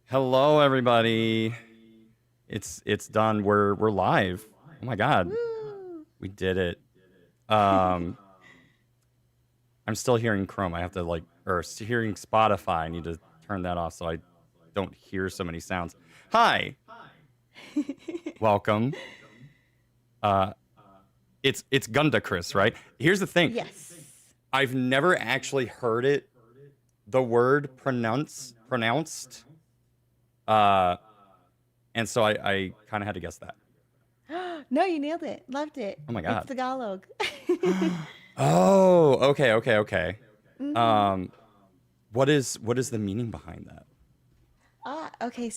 Hello, everybody. It's done. We're live. Oh my God, Woo! we did it. Um, I'm still hearing Chrome. I have to hearing Spotify. I need to turn that off so I don't hear so many sounds. Hi, welcome. Uh, it's GandaKris, right? Here's the thing. Yes. I've never actually heard the word pronounced. Uh, and so I kind of had to guess that. No, you nailed it. Loved it. Oh my It's God. Tagalog. Oh, okay. hmm Um, what is the meaning behind that? Okay.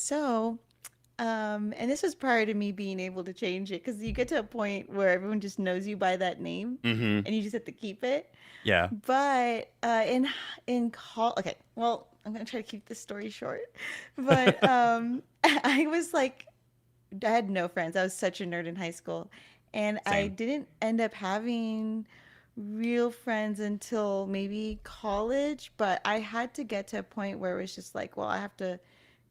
And this was prior to me being able to change it because you get to a point where everyone just knows you by that name, Mm-hmm. and you just have to keep it. Yeah. But in call, okay. Well, I'm gonna try to keep this story short. But I was like, I had no friends. I was such a nerd in high school. And I Same. didn't end up having real friends until maybe college. But I had to get to a point where it was just like, well, I have to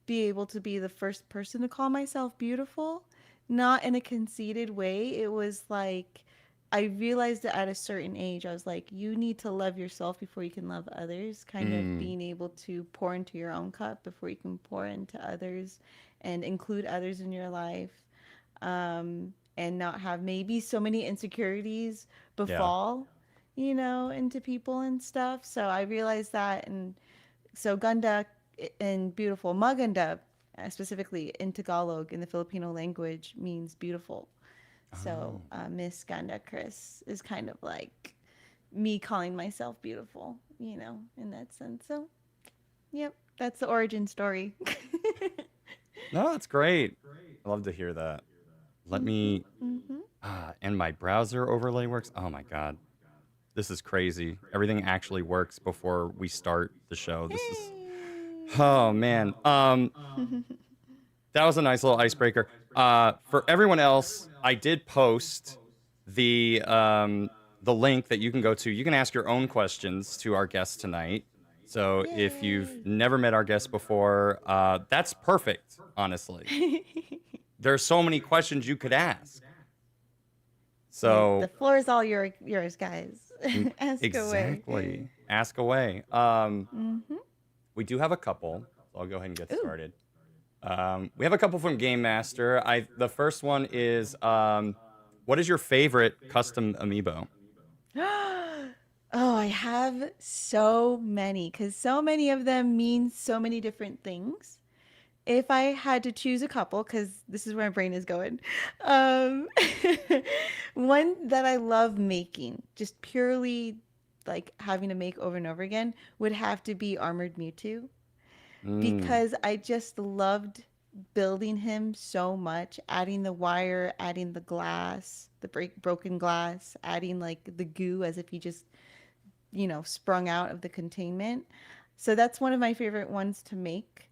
be able to be the first person to call myself beautiful, not in a conceited way. It was like, I realized that at a certain age, I was like, you need to love yourself before you can love others. Kind of Mm, being able to pour into your own cup before you can pour into others and include others in your life. And not have maybe so many insecurities yeah. befall, into people and stuff. So I realized that. And so Gunda in beautiful, Maganda, specifically in Tagalog in the Filipino language, means beautiful. So Oh. Miss GandaKris is kind of like me calling myself beautiful, in that sense. So, yep, that's the origin story. No, that's great. I love to hear that. Let hmm me hmm and my browser overlay works. Oh my God. This is crazy. Everything actually works before we start the show. This is oh man. That was a nice little icebreaker. For everyone else, I did post the link that you can go to. You can ask your own questions to our guest tonight. So if you've Yay! never met our guest before, that's perfect. Honestly, there are so many questions you could ask. The So floor is all yours, guys. Ask away. exactly, ask away. hmm We do have a couple. So I'll go ahead and get Ooh. started. We have a couple from Game Master. The first one is what is your favorite custom amiibo? Oh, I have so many because so many of them mean so many different things. If I had to choose a couple, because this is where my brain is going, um, one that I love making, just purely like having to make over and over again, would have to be Armored Mewtwo Mm, because I just loved building him so much, adding the wire, adding the glass, the broken glass, adding like the goo as if he just, sprung out of the containment. So that's one of my favorite ones to make.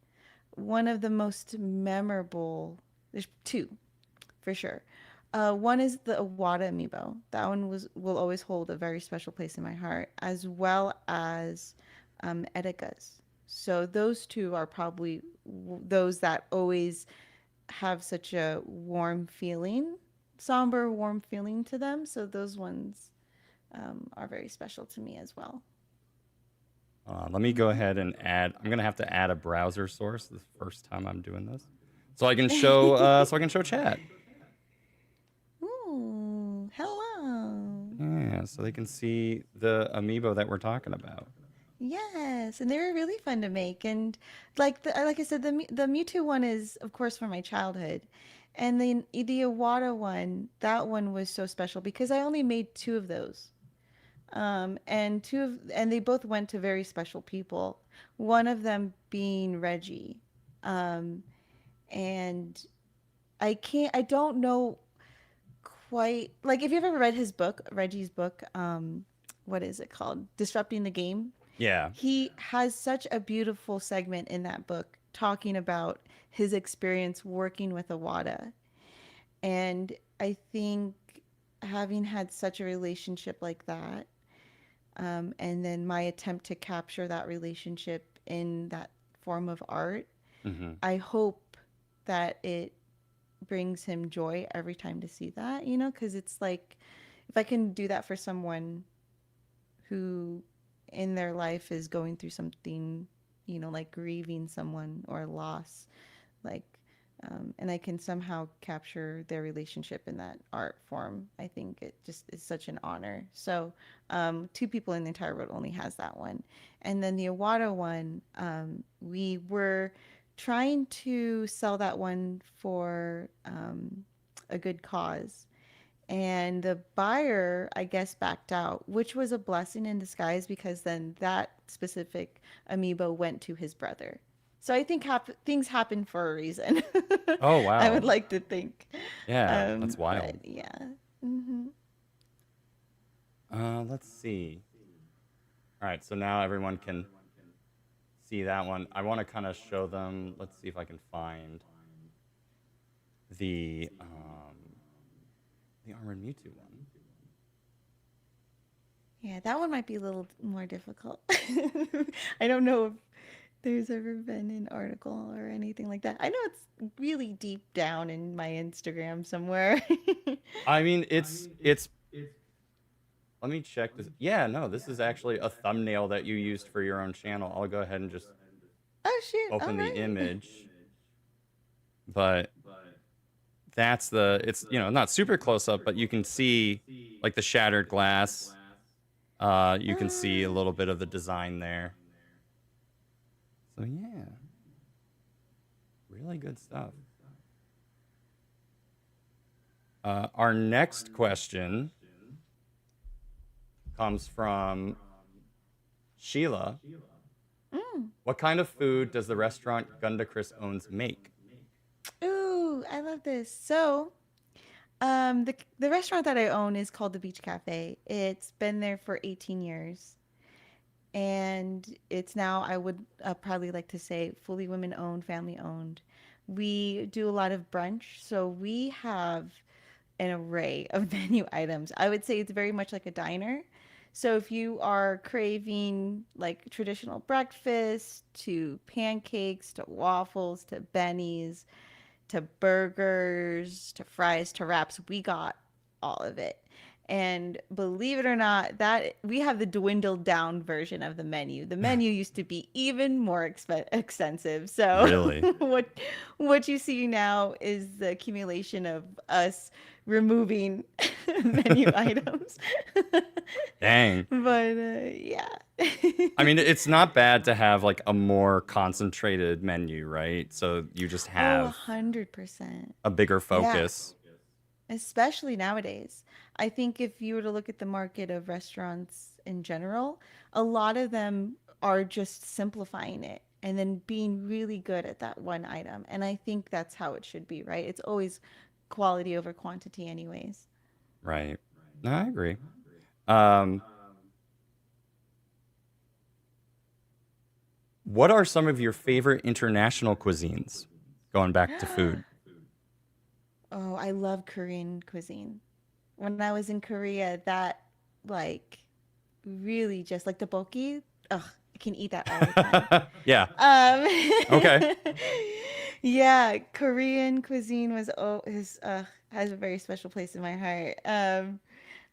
One of the most memorable, there's two for sure. One is the Awada amiibo. That one will always hold a very special place in my heart, as well as Edeka's. So those two are probably those that always have such a warm feeling, somber, warm feeling to them. So those ones are very special to me as well. let me go hmm ahead and add. I'm gonna have to add a browser source the first time I'm doing this, so I can show chat. Ooh, hello. Yeah, so they can see the amiibo that we're talking about. Yes, and they were really fun to make. And like I said, the Mewtwo one is, of course, from my childhood, and the Iwata one, that one was so special because I only made two of those. And they both went to very special people. One of them being Reggie, um, and I don't know quite like if you've ever read his book, Reggie's book. What is it called? Disrupting the Game. Yeah. He has such a beautiful segment in that book talking about his experience working with Awada. And I think having had such a relationship like that, and then my attempt to capture that relationship in that form of art, Mm-hmm. I hope that it brings him joy every time to see that, because it's like if I can do that for someone who in their life is going through something, like grieving someone or loss, like, and I can somehow capture their relationship in that art form. I think it just is such an honor. So, two people in the entire world only has that one. And then the Iwata one, we were trying to sell that one for a good cause. And the buyer, I guess, backed out, which was a blessing in disguise because then that specific amiibo went to his brother. So I think things happen for a reason. Oh I would wow. like to think. Yeah, that's But wild. yeah. Hmm. Let's see. All right, so now everyone can see that one. I want to kind of show them. Let's see if I can find the armored Mewtwo one. Yeah, that one might be a little more difficult. I don't know if there's ever been an article or anything like that. I know it's really deep down in my Instagram somewhere. I mean, it's. Let me check this. Yeah, no, this is actually a thumbnail that you used for your own channel. I'll go ahead and just Oh shoot! All open the right. image, but that's it's not super close up, but you can see like the shattered glass. You can see a little bit of the design there. So yeah, really good stuff. Our next question comes from Sheila. Mm. What kind of food does the restaurant GandaKris owns make? Ooh, I love this. So, the restaurant that I own is called the Beach Cafe. It's been there for 18 years, and it's now, I would probably like to say, fully women owned, family owned. We do a lot of brunch, so we have an array of menu items. I would say it's very much like a diner. So if you are craving like traditional breakfast to pancakes to waffles to bennies to burgers to fries to wraps, we got all of it. And believe it or not, that we have the dwindled down version of the menu. The menu used to be even more extensive. So Really? what what you see now is the accumulation of us removing menu items. Dang. But yeah. I mean, it's not bad to have like a more concentrated menu, right? So you just Oh, have 100%. a bigger Yeah. focus. Especially nowadays. I think if you were to look at the market of restaurants in general, a lot of them are just simplifying it and then being really good at that one item. And I think that's how it should be, right? It's always quality over quantity, anyways. Right. No, I agree. Um, what are some of your favorite international cuisines? Going back to food. Oh, I love Korean cuisine. When I was in Korea, that like really just like the tteokbokki, ugh, I can eat that all the time. Yeah. Um, Okay. yeah, Korean cuisine has a very special place in my heart.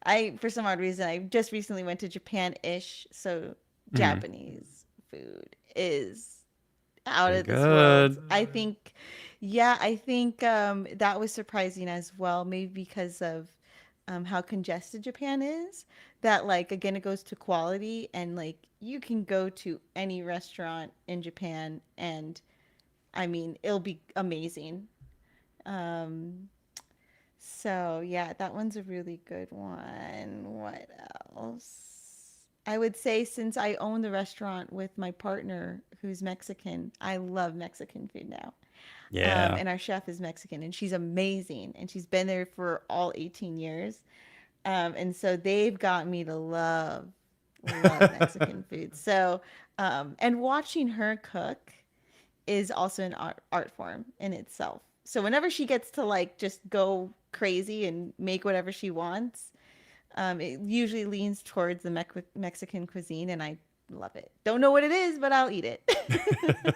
I for some odd reason I just recently went to Japan-ish, so Mhm. Japanese food is out Pretty of this world. good. I think, yeah, I think that was surprising as well, maybe because of how congested Japan is. That like again, it goes to quality, and like you can go to any restaurant in Japan, and I mean it'll be amazing. Um, so yeah, that one's a really good one. What else? I would say since I own the restaurant with my partner who's Mexican, I love Mexican food now. Yeah. And our chef is Mexican, and she's amazing, and she's been there for all 18 years. And so they've got me to love Mexican food. So, and watching her cook is also an art form in itself. So whenever she gets to like just go crazy and make whatever she wants, it usually leans towards the Mexican cuisine, and I love it. Don't know what it is, but I'll eat it.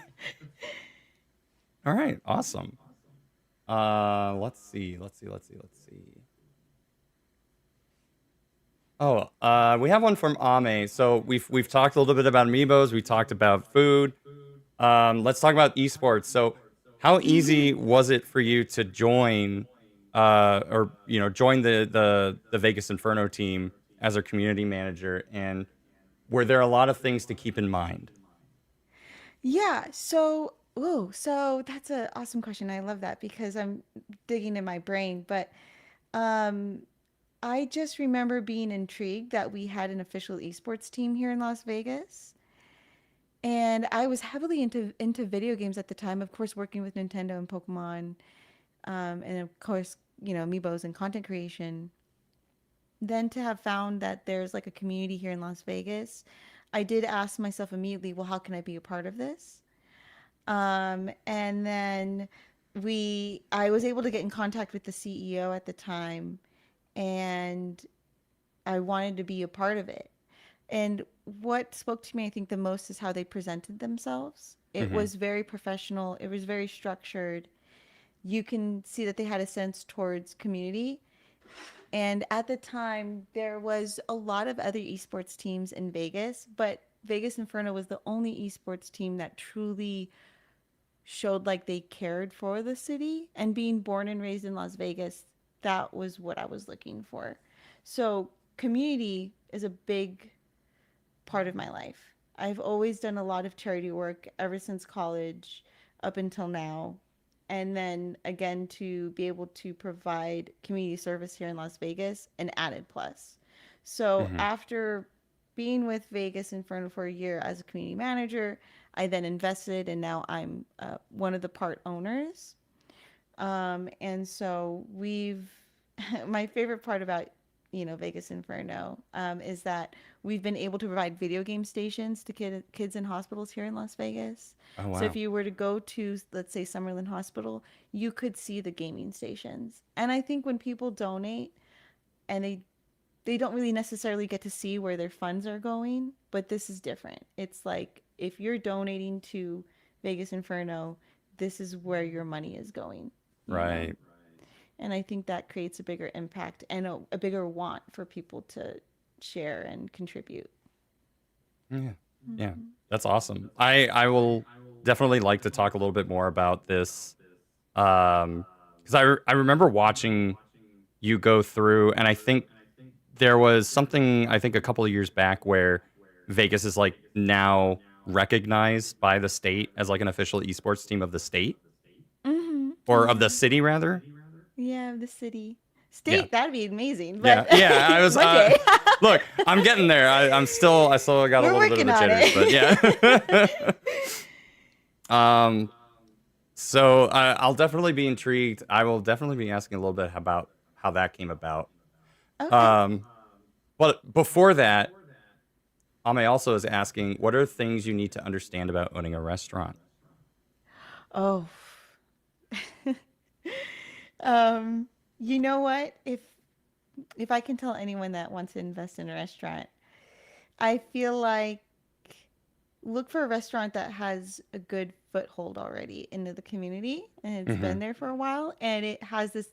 All right, awesome. Let's see. Oh, we have one from Ame. So we've talked a little bit about Amiibos. We talked about food. Let's talk about esports. So, how easy was it for you to join, or join the Vegas Inferno team as a community manager? And were there a lot of things to keep in mind? Yeah, so that's an awesome question. I love that because I'm digging in my brain. But um, I just remember being intrigued that we had an official esports team here in Las Vegas. And I was heavily into video games at the time, of course, working with Nintendo and Pokemon, and of course, Amiibos and content creation. Then to have found that there's like a community here in Las Vegas, I did ask myself immediately, well, how can I be a part of this? And then I was able to get in contact with the CEO at the time, and I wanted to be a part of it. And what spoke to me, I think, the most is how they presented themselves. It Hmm. was very professional, it was very structured. You can see that they had a sense towards community. And at the time, there was a lot of other esports teams in Vegas, but Vegas Inferno was the only esports team that truly showed like they cared for the city. And being born and raised in Las Vegas, that was what I was looking for. So, community is a big part of my life. I've always done a lot of charity work ever since college up until now. And then again, to be able to provide community service here in Las Vegas, an added plus. So Hmm. after being with Vegas Inferno for a year as a community manager, I then invested, and now I'm one of the part owners. And so my favorite part about, Vegas Inferno, is that we've been able to provide video game stations to kids in hospitals here in Las Vegas. Oh So if wow. you were to go to, let's say, Summerlin Hospital, you could see the gaming stations. And I think when people donate and they don't really necessarily get to see where their funds are going, but this is different. It's like if you're donating to Vegas Inferno, this is where your money is going, you know? Right. And I think that creates a bigger impact and a bigger want for people to share and contribute. Yeah. Yeah. Mhm. That's awesome. I will definitely like to talk a little bit more about this. Because I remember watching you go through, and I think there was something, I think, a couple of years back where Vegas is like now recognized by the state as like an official esports team of the state, Mhm. or of the Mhm. city rather. Yeah, the city. Yeah. State, that'd be amazing, but Yeah. Yeah. I was one day. look, I'm getting there. I still got a We're little bit of working the on jitters, but it. yeah. um so I'll definitely be intrigued. I will definitely be asking a little bit about how that came about. Okay. Um but before that, Ame also is asking, what are things you need to understand about owning a restaurant? Oh. um, you know what? If I can tell anyone that wants to invest in a restaurant, I feel like look for a restaurant that has a good foothold already into the community and it's been Hmm. there for a while and it has this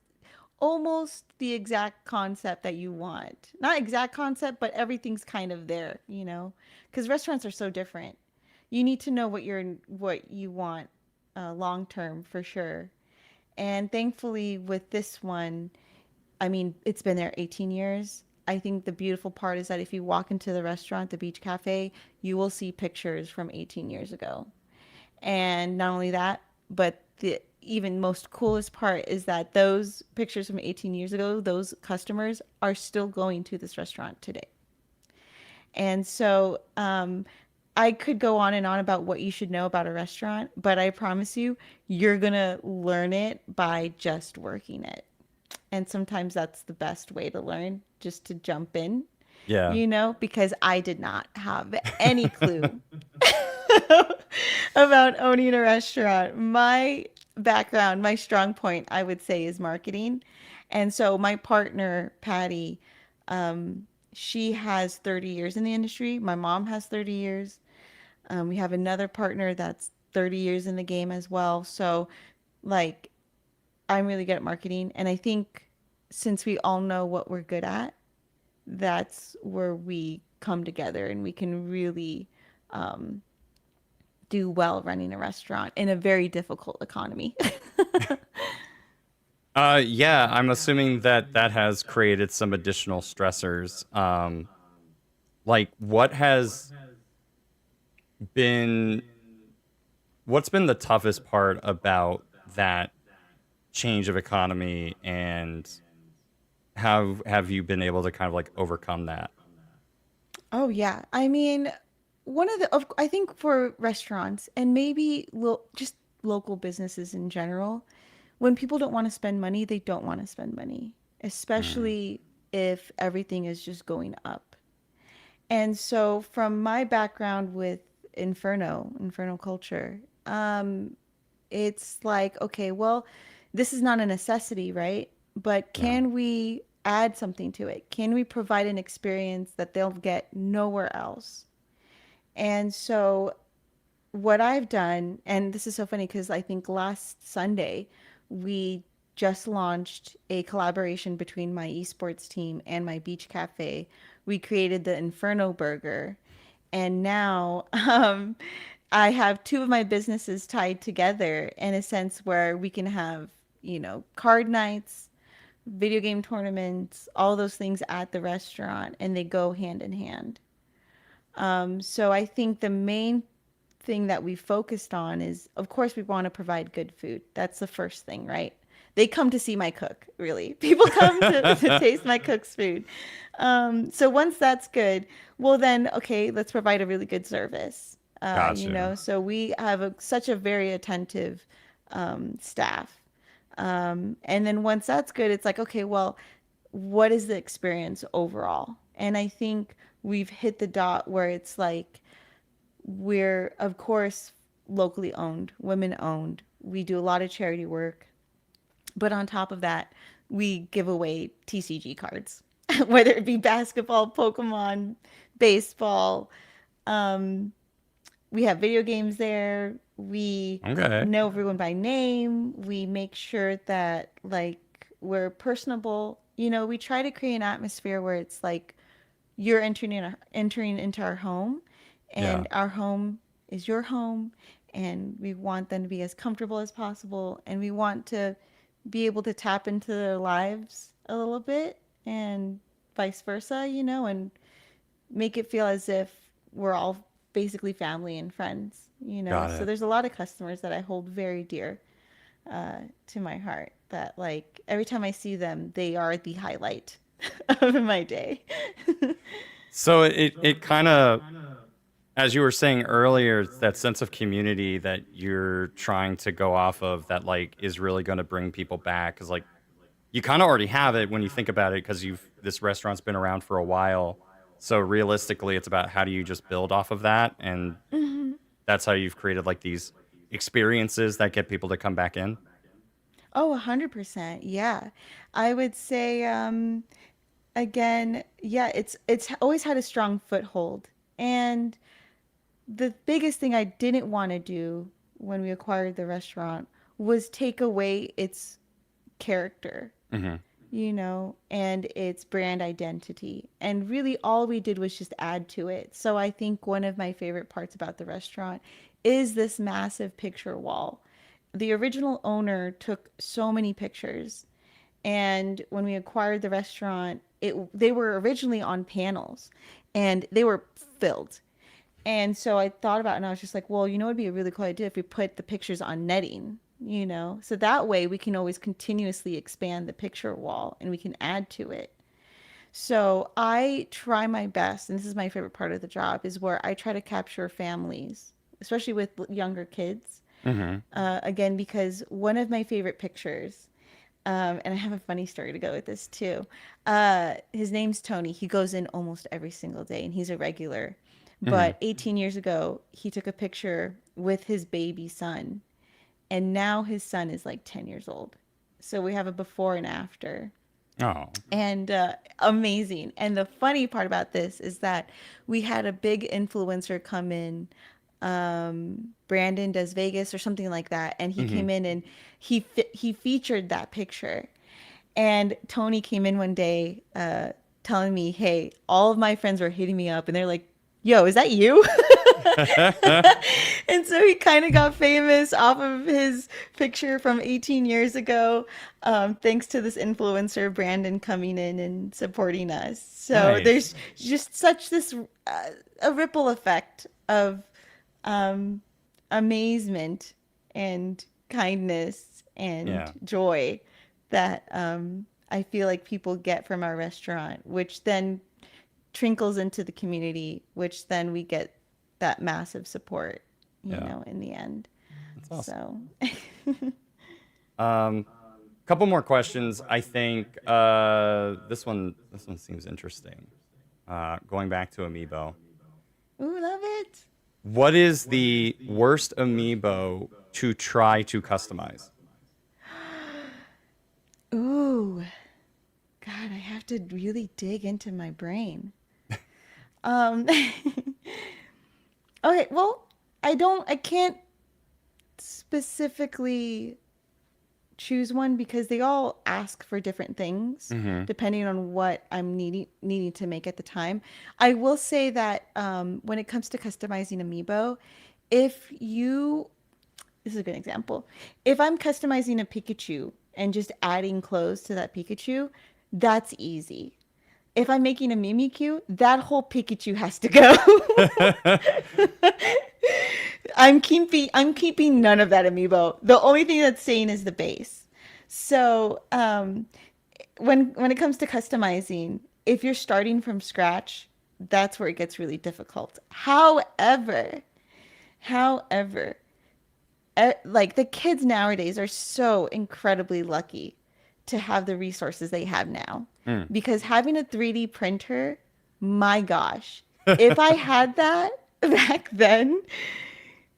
almost the exact concept that you want. Not exact concept, but everything's kind of there, Because restaurants are so different. You need to know what you want long term for sure. And thankfully with this one, I mean, it's been there 18 years. I think the beautiful part is that if you walk into the restaurant, the beach cafe, you will see pictures from 18 years ago. And not only that, but the even most coolest part is that those pictures from 18 years ago, those customers are still going to this restaurant today. And so I could go on and on about what you should know about a restaurant, but I promise you, you're going to learn it by just working it. And sometimes that's the best way to learn, just to jump in, Yeah. because I did not have any clue about owning a restaurant. My background, my strong point, I would say, is marketing. And so my partner, Patty, she has 30 years in the industry. My mom has 30 years. We have another partner that's 30 years in the game as well. So, like, I'm really good at marketing. And I think since we all know what we're good at, that's where we come together and we can really um, do well running a restaurant in a very difficult economy. Yeah, I'm assuming that that has created some additional stressors. Like been what's been the toughest part about that change of economy, and how have you been able to kind of like overcome that? Oh yeah. I mean, I think for restaurants and maybe just local businesses in general, when people don't want to spend money, they don't want to spend money, Mm, especially if everything is just going up. And so from my background with Inferno culture, it's like, okay, well, this is not a necessity, right? But yeah, can we add something to it? Can we provide an experience that they'll get nowhere else? And so what I've done, and this is so funny because I think last Sunday we just launched a collaboration between my esports team and my beach cafe. We created the Inferno Burger, and now I have two of my businesses tied together in a sense where we can have, card nights, video game tournaments, all those things at the restaurant, and they go hand in hand. So I think the main thing that we focused on is, of course, we want to provide good food. That's the first thing, right? They come to see my cook, really. People come to taste my cook's food. So once that's good, well, then, okay, let's provide a really good service. gotcha. So we have such a very attentive staff. And then once that's good, it's like, okay, well, what is the experience overall? And I think we've hit the dot where it's like, we're, of course, locally owned, women owned. We do a lot of charity work. But on top of that, we give away TCG cards, whether it be basketball, Pokemon, baseball. Um, we have video games there. We Okay. know everyone by name. We make sure that, like, we're personable. We try to create an atmosphere where it's like you're entering into our home, Yeah. and our home is your home, and we want them to be as comfortable as possible, and we want to be able to tap into their lives a little bit, and vice versa, and make it feel as if we're all basically family and friends. Got So it. there's a lot of customers that I hold very dear to my heart, that, like, every time I see them, they are the highlight of my day. So it kind of, as you were saying earlier, it's that sense of community that you're trying to go off of that like is really going to bring people back, cuz like you kind of already have it when you think about it, cuz you've this restaurant's been around for a while. So realistically, it's about how do you just build off of that, and Mhm. that's how you've created like these experiences that get people to come back in. Oh, 100%. Yeah. I would say, again, yeah, it's always had a strong foothold. And the biggest thing I didn't want to do when we acquired the restaurant was take away its character, Hmm. and its brand identity. And really all we did was just add to it. So I think one of my favorite parts about the restaurant is this massive picture wall. The original owner took so many pictures, and when we acquired the restaurant, they were originally on panels, and they were filled. And so I thought about it, and I was just like, well, it'd be a really cool idea if we put the pictures on netting. So that way we can always continuously expand the picture wall and we can add to it. So I try my best, and this is my favorite part of the job, is where I try to capture families, especially with younger kids. Hmm. Again, because one of my favorite pictures, and I have a funny story to go with this too. His name's Tony. He goes in almost every single day, and he's a regular. Hmm. But 18 years ago, he took a picture with his baby son, and now his son is like 10 years old. So we have a before and after. Oh. And amazing. And the funny part about this is that we had a big influencer come in Brandon does Vegas or something like that, and he Hmm. came in and he featured that picture. And Tony came in one day, telling me, "Hey, all of my friends were hitting me up, and they're like, 'Yo, is that you?'" And so he kind of got famous off of his picture from 18 years ago, thanks to this influencer, Brandon, coming in and supporting us. So Nice. there's just such this a ripple effect of um, amazement and kindness and Yeah. joy that I feel like people get from our restaurant, which then trickles into the community, which then we get that massive support, Yeah. in the end. That's awesome. So, Um, Couple more questions. I think this one seems interesting. Going back to Amiibo. ooh, love it. What is the worst Amiibo to try to customize? Ooh, God, I have to really dig into my brain. Okay, well, I can't specifically choose one because they all ask for different things Hmm. depending on what I'm needing to make at the time. I will say that when it comes to customizing Amiibo, if you this is a good example. If I'm customizing a Pikachu and just adding clothes to that Pikachu, that's easy. If I'm making a Mimikyu, that whole Pikachu has to go. I'm keeping none of that amiibo. The only thing that's staying is the base. So when it comes to customizing, if you're starting from scratch, that's where it gets really difficult. However, like the kids nowadays are so incredibly lucky to have the resources they have now, Mm. because having a 3D printer, my gosh, if I had that back then,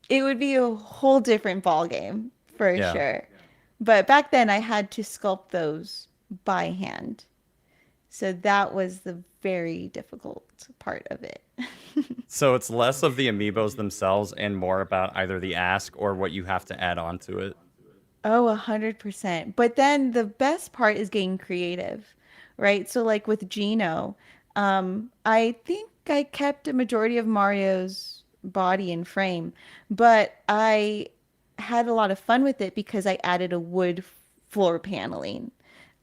it would be a whole different ball game for Yeah. sure. But back then I had to sculpt those by hand. So that was the very difficult part of it. So it's less of the Amiibos themselves and more about either the ask or what you have to add on to it. Oh, 100%. But then the best part is getting creative, right? So like with Gino, I think I kept a majority of Mario's body and frame, but I had a lot of fun with it because I added a wood floor paneling.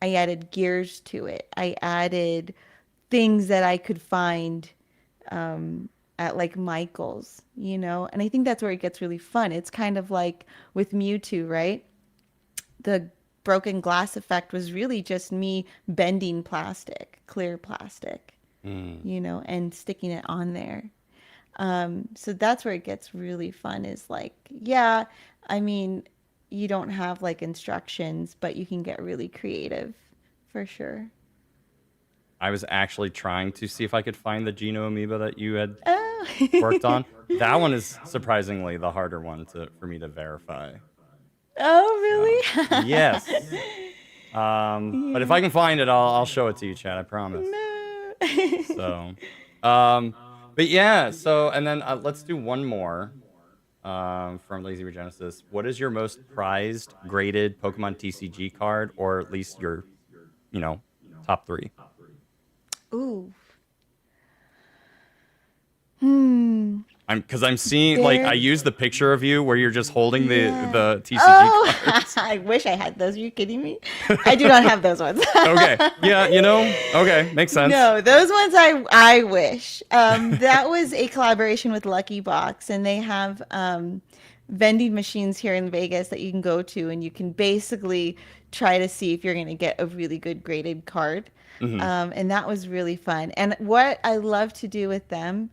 I added gears to it. I added things that I could find at like Michael's, And I think that's where it gets really fun. It's kind of like with Mewtwo, right? The broken glass effect was really just me bending plastic, clear plastic, Mm. and sticking it on there. So that's where it gets really fun is like, yeah, I mean, you don't have like instructions, but you can get really creative for sure. I was actually trying to see if I could find the Geno Amiibo that you had Oh. worked on. That one is surprisingly the harder one for me to verify. So Oh, really? yes. But if Yeah. I can find it, I'll show it to you, Chad. I promise. No. So, um, but yeah. So and then let's do one more. From Lazy Regenesis. What is your most prized graded Pokemon TCG card, or at least your, you know, top three? Ooh. Hmm. I'm seeing like I There. use the picture of you where you're just holding the Yeah. TCG Oh, cards. I wish I had those. Are you kidding me? I do not have those ones. Okay, yeah, okay, makes sense. No, those ones I wish. That was a collaboration with Lucky Box, and they have vending machines here in Vegas that you can go to, and you can basically try to see if you're going to get a really good graded card. Hmm. And that was really fun. And what I love to do with them,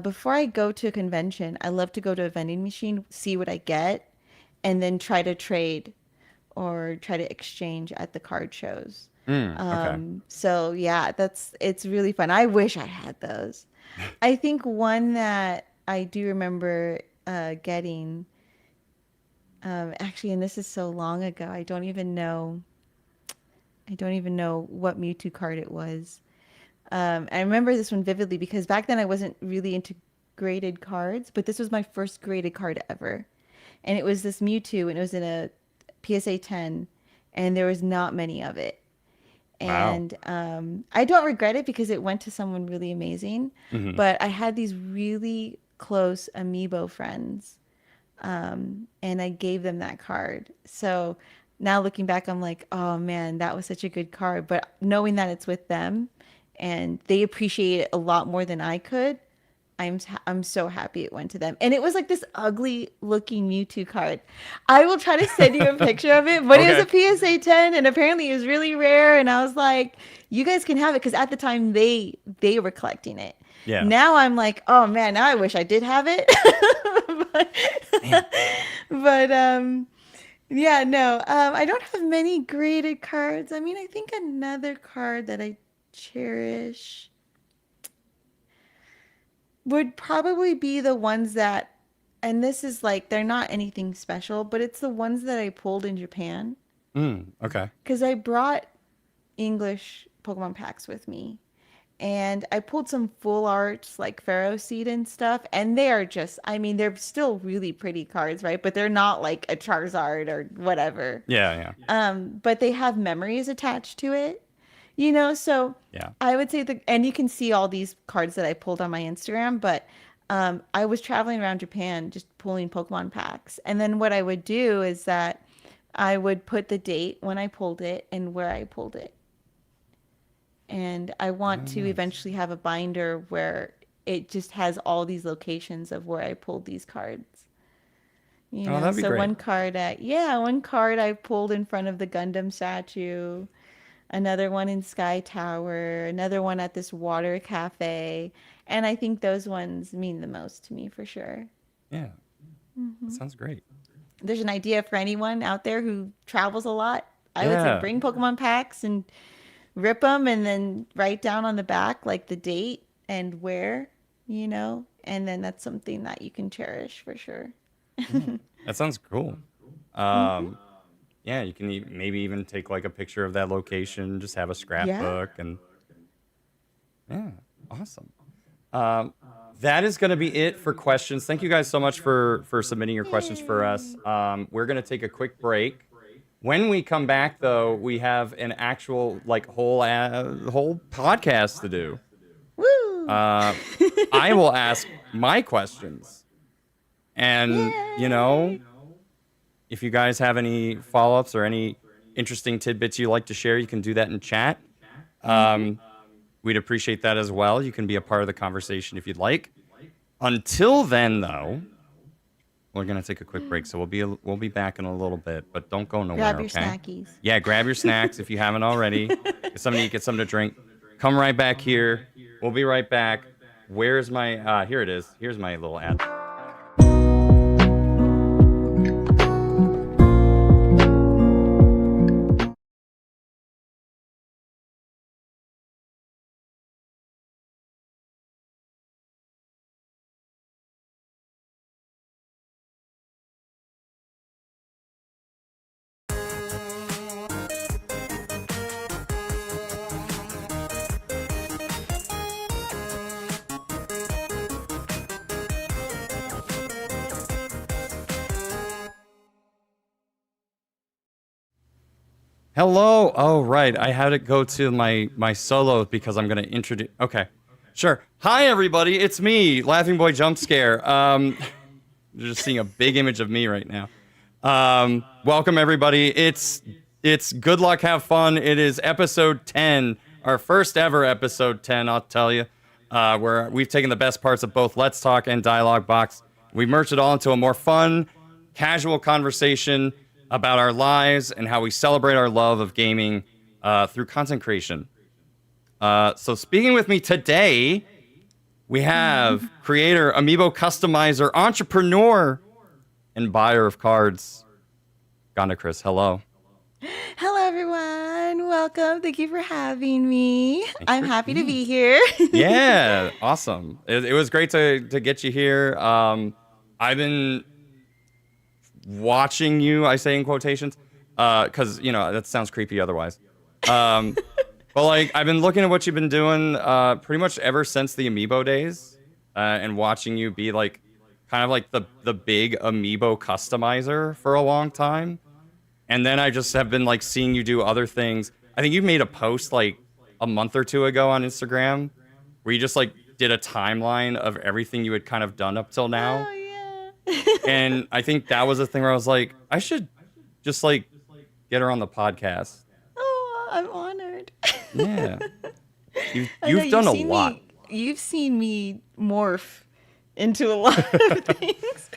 before I go to a convention, I love to go to a vending machine, see what I get, and then try to trade or try to exchange at the card shows. Mm, okay. So yeah, it's really fun. I wish I had those. I think one that I do remember getting, actually, and this is so long ago, I don't even know what Mewtwo card it was. I remember this one vividly because back then I wasn't really into graded cards, but this was my first graded card ever. And it was this Mewtwo, and it was in a PSA 10, and there was not many of it. Wow. And I don't regret it because it went to someone really amazing. Hmm. But I had these really close Amiibo friends, and I gave them that card. So now looking back, I'm like, oh man, that was such a good card. But knowing that it's with them and they appreciate it a lot more than I could, I'm so happy it went to them. And it was like this ugly looking Mewtwo card. I will try to send you a picture of it, but it was Okay. a PSA 10 and apparently it was really rare, and I was like, you guys can have it because at the time they were collecting it. Yeah. Now I'm like, oh man, now I wish I did have it. but, Man. but yeah, no. I don't have many graded cards. I mean, I think another card that I cherish would probably be the ones that, and this is like, they're not anything special, but it's the ones that I pulled in Japan. Okay. Because I brought English Pokemon packs with me. And I pulled some full arts like Pharaoh Seed and stuff. And they are just, I mean, they're still really pretty cards, right? But they're not like a Charizard or whatever. Yeah. Yeah. But they have memories attached to it. So Yeah. I would say and you can see all these cards that I pulled on my Instagram, but I was traveling around Japan just pulling Pokemon packs. And then what I would do is that I would put the date when I pulled it and where I pulled it. And I Oh, want to nice. eventually have a binder where it just has all these locations of where I pulled these cards. Oh, that'd be So great. one card I pulled in front of the Gundam statue, another one in Sky Tower, another one at this water cafe. And I think those ones mean the most to me for sure. Yeah. That sounds great. There's an idea for anyone out there who travels a lot. I would say Yeah. bring Pokemon packs and rip them and then write down on the back like the date and where, and then that's something that you can cherish for sure. Yeah. That sounds cool. Hmm. Um, yeah, you can maybe even take like a picture of that location, just have a Yeah. scrapbook, and yeah, awesome. Um, that is going to be it for questions. Thank you guys so much for submitting your questions for us. Yay. We're going to take a quick break. When we come back, though, we have an actual like whole podcast to do. Woo! Uh, I will ask my questions, and Yay! if you guys have any follow-ups or any interesting tidbits you like to share, you can do that in chat. Hmm. We'd appreciate that as well. You can be a part of the conversation if you'd like. Until then, though, we're gonna take a quick break, so we'll be back in a little bit, but don't go nowhere, Grab your okay? snackies. Yeah, grab your snacks if you haven't already. Get something to eat, get something to drink. Come right back here. We'll be right back. Where's my? Here it is. Here's my little ad. Hello. Oh, right. I had to go to my solo because I'm gonna introduce. Okay, sure. Hi, everybody. It's me, Laughingboy Jump Scare. You're just seeing a big image of me right now. Welcome, everybody. It's good luck, have fun. It is episode 10, our first ever episode 10. I'll tell you, where we've taken the best parts of both Let's Talk and Dialogue Box. We merged it all into a more fun, casual conversation about our lives and how we celebrate our love of gaming through content creation. So speaking with me today, we have creator, Amiibo customizer, entrepreneur, and buyer of cards, GandaKris. Hello. Hello, everyone. Welcome. Thank you for having me. Thanks I'm for happy to being be here. Yeah, awesome. It was great to get you here. I've been watching you, I say in quotations, because that sounds creepy otherwise. But like I've been looking at what you've been doing pretty much ever since the Amiibo days. and watching you be like kind of like the big Amiibo customizer for a long time. And then I just have been like seeing you do other things. I think you made a post like a month or two ago on Instagram where you just like did a timeline of everything you had kind of done up till now. Oh yeah. And I think that was a thing where I was like, I should just like get her on the podcast. Oh, I'm honored. Yeah. I know You've done a lot. You've seen me morph into a lot of things.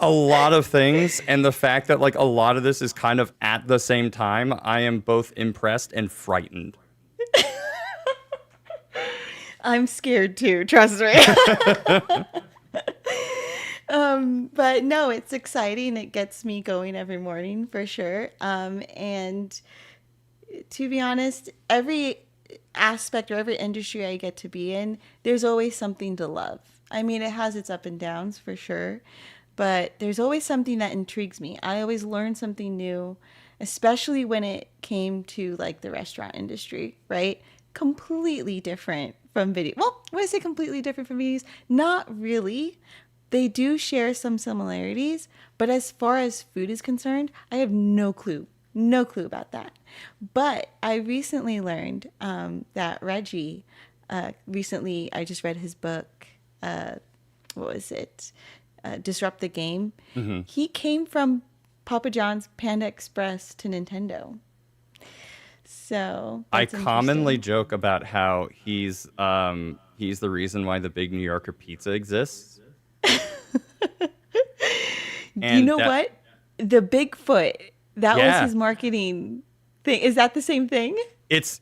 A lot of things, and the fact that like a lot of this is kind of at the same time, I am both impressed and frightened. I'm scared too, trust me. But no, it's exciting. It gets me going every morning for sure. And to be honest, every aspect or every industry I get to be in, there's always something to love. I mean, it has its up and downs for sure, but there's always something that intrigues me. I always learn something new, especially when it came to like the restaurant industry, right? Completely different from video. Well, when I say completely different from videos, not really. They do share some similarities, but as far as food is concerned, I have no clue. No clue about that. But I recently learned that Reggie, recently I just read his book, what was it? Disrupt the Game. Mm-hmm. He came from Papa John's Panda Express to Nintendo. So I that's commonly interesting. joke about how he's the reason why the big New Yorker pizza exists. You And know that what? The Bigfoot, that was yeah, his marketing thing. Is that the same thing? it's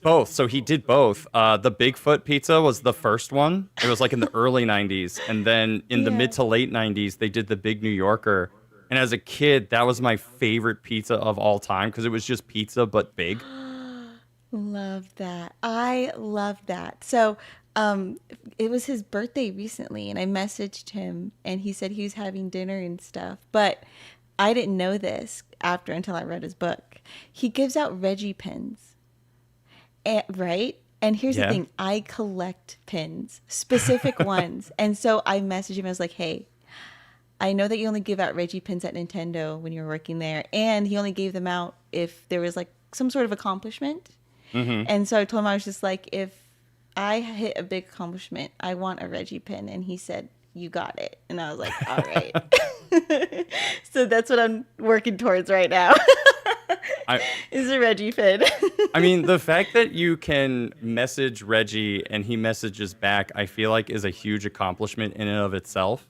both. So he did both. The Bigfoot pizza was the first one. It was like in the early 90s, and then in the Yeah. mid to late 90s they did the big New Yorker. And as a kid, that was my favorite pizza of all time because it was just pizza but big. Love that. I love that. So, it was his birthday recently, and I messaged him, and he said he was having dinner and stuff. But I didn't know this after until I read his book. He gives out Reggie pins, right? And here's the Yeah. thing: I collect pins, specific ones, and so I messaged him. I was like, "Hey, I know that you only give out Reggie pins at Nintendo when you were working there, and he only gave them out if there was like some sort of accomplishment." Mm-hmm. And so I told him, I was just like, if I hit a big accomplishment, I want a Reggie pin. And he said, you got it. And I was like, all right. So that's what I'm working towards right now I is a Reggie pin. I mean, the fact that you can message Reggie and he messages back, I feel like is a huge accomplishment in and of itself.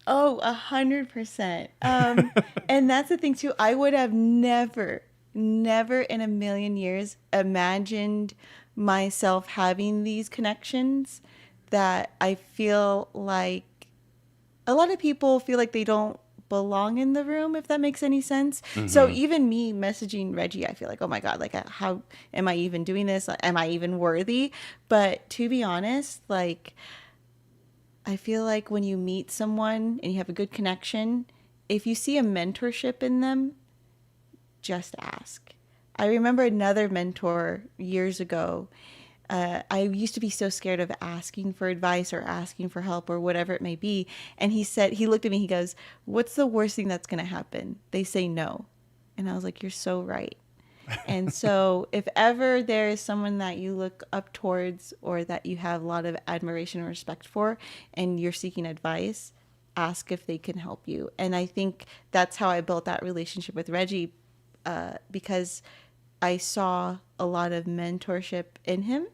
Oh, 100%. And that's the thing too. I would have never in a million years imagined myself having these connections that I feel like a lot of people feel like they don't belong in the room, if that makes any sense. So Mm-hmm. even me messaging Reggie, I feel like, oh my God, like how am I even doing this? Am I even worthy? But to be honest, like I feel like when you meet someone and you have a good connection, if you see a mentorship in them, just ask. I remember another mentor years ago. I used to be so scared of asking for advice or asking for help or whatever it may be. And he said, he looked at me, he goes, what's the worst thing that's going to happen? They say no. And I was like, you're so right. And so, if ever there is someone that you look up towards or that you have a lot of admiration and respect for, and you're seeking advice, ask if they can help you. And I think that's how I built that relationship with Reggie, because I saw a lot of mentorship in him.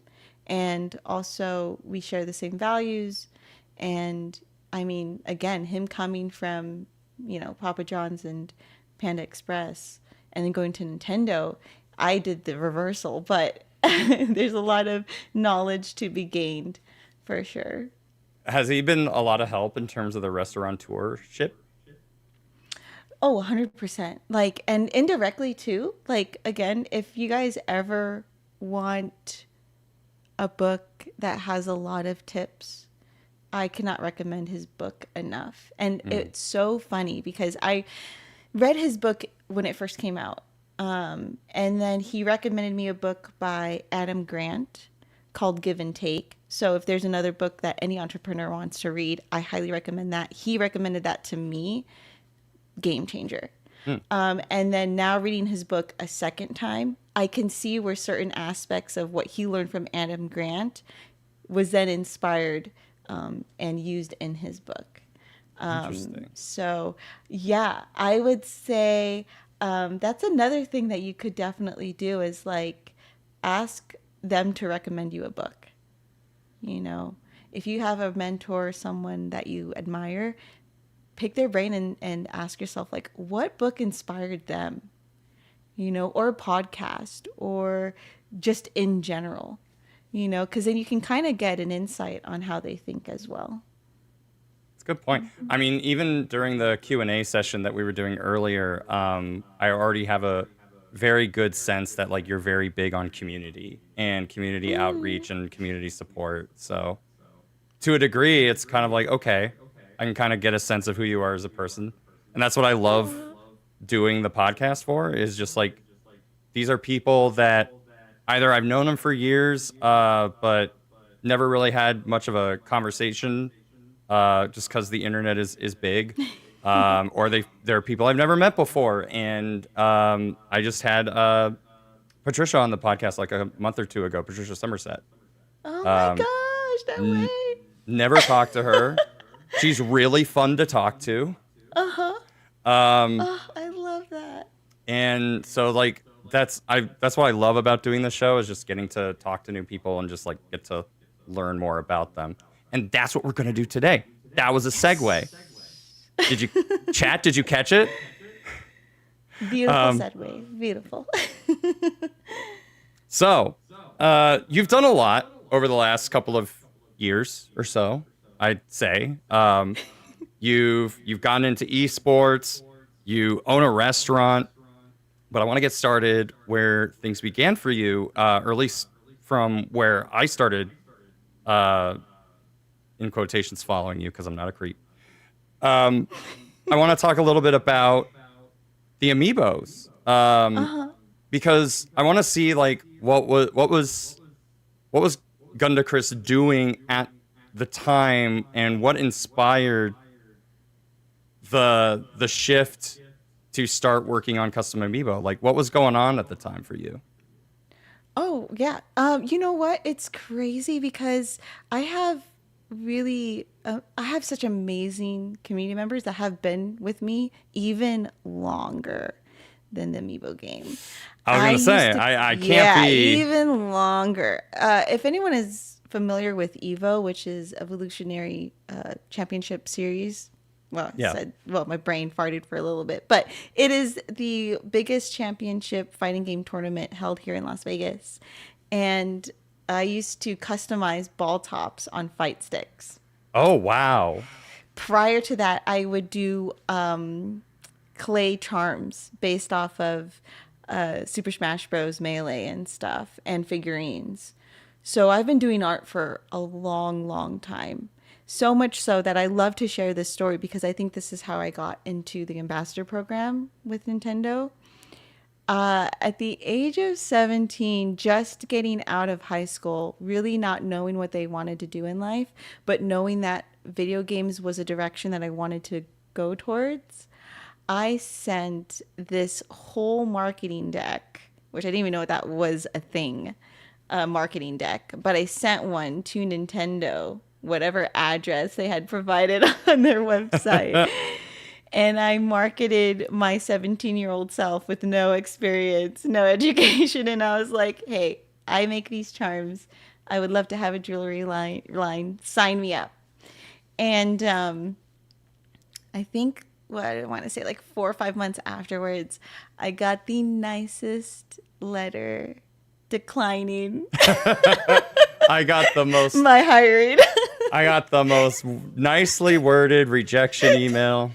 And also, we share the same values. And I mean, again, him coming from, Papa John's and Panda Express and then going to Nintendo, I did the reversal, but there's a lot of knowledge to be gained for sure. Has he been a lot of help in terms of the restaurateurship? Oh, 100%. Like, and indirectly too. Like, again, if you guys ever want a book that has a lot of tips, I cannot recommend his book enough. And Mm. it's so funny because I read his book when it first came out. And then he recommended me a book by Adam Grant called Give and Take. So if there's another book that any entrepreneur wants to read, I highly recommend that. He recommended that to me. Game changer. Hmm. And then now reading his book a second time, I can see where certain aspects of what he learned from Adam Grant was then inspired and used in his book. Interesting. So, yeah, I would say that's another thing that you could definitely do is like ask them to recommend you a book. You know, if you have a mentor, someone that you admire, pick their brain and ask yourself, like, what book inspired them? You know, or a podcast or just in general, you know, because then you can kind of get an insight on how they think as well. It's a good point. I mean, even during the Q&A session that we were doing earlier, I already have a very good sense that like you're very big on community and community outreach and community support. So to a degree, it's kind of like, okay, I can kind of get a sense of who you are as a person. And that's what I love doing the podcast for, is just like, these are people that either I've known them for years, but never really had much of a conversation, just because the internet is big, or they're people I've never met before. And I just had Patricia on the podcast like a month or two ago, Patricia Somerset. Oh my Um, gosh, no n- way. Never talked to her. She's really fun to talk to. Uh-huh. Um, Oh, I love that. and so like that's what I love about doing the show, is just getting to talk to new people and just like get to learn more about them. And that's what we're gonna do today. That was a segue. Did you chat? Did you catch it? Beautiful Um, segue. Beautiful. So, you've done a lot over the last couple of years or so, I'd say. You've gotten into eSports. You own a restaurant. But I want to get started where things began for you, or at least from where I started, in quotations, following you, because I'm not a creep. I want to talk a little bit about the Amiibos, Uh-huh. because I want to see like what was GandaKris doing at the time, and what inspired the shift to start working on custom Amiibo. Like, what was going on at the time for you? Oh, yeah. You know what? It's crazy because I have I have such amazing community members that have been with me even longer than the Amiibo game. I was gonna say, I can't be. Even longer. If anyone is familiar with Evo, which is Evolutionary Championship Series, well, Yeah. my brain farted for a little bit, but it is the biggest championship fighting game tournament held here in Las Vegas. And I used to customize ball tops on fight sticks. Oh wow. Prior to that, I would do clay charms based off of Super Smash Bros. Melee and stuff, and figurines. So I've been doing art for a long, long time. So much so that I love to share this story because I think this is how I got into the ambassador program with Nintendo. At the age of 17, just getting out of high school, really not knowing what they wanted to do in life, but knowing that video games was a direction that I wanted to go towards, I sent this whole marketing deck, which I didn't even know that was a thing, a marketing deck, but I sent one to Nintendo, whatever address they had provided on their website. And I marketed my 17-year-old self with no experience, no education. And I was like, hey, I make these charms. I would love to have a jewelry line. Sign me up. And I think, well, I want to say like 4 or 5 months afterwards, I got the nicest letter declining I got the most my hiring. I got the most nicely worded rejection email.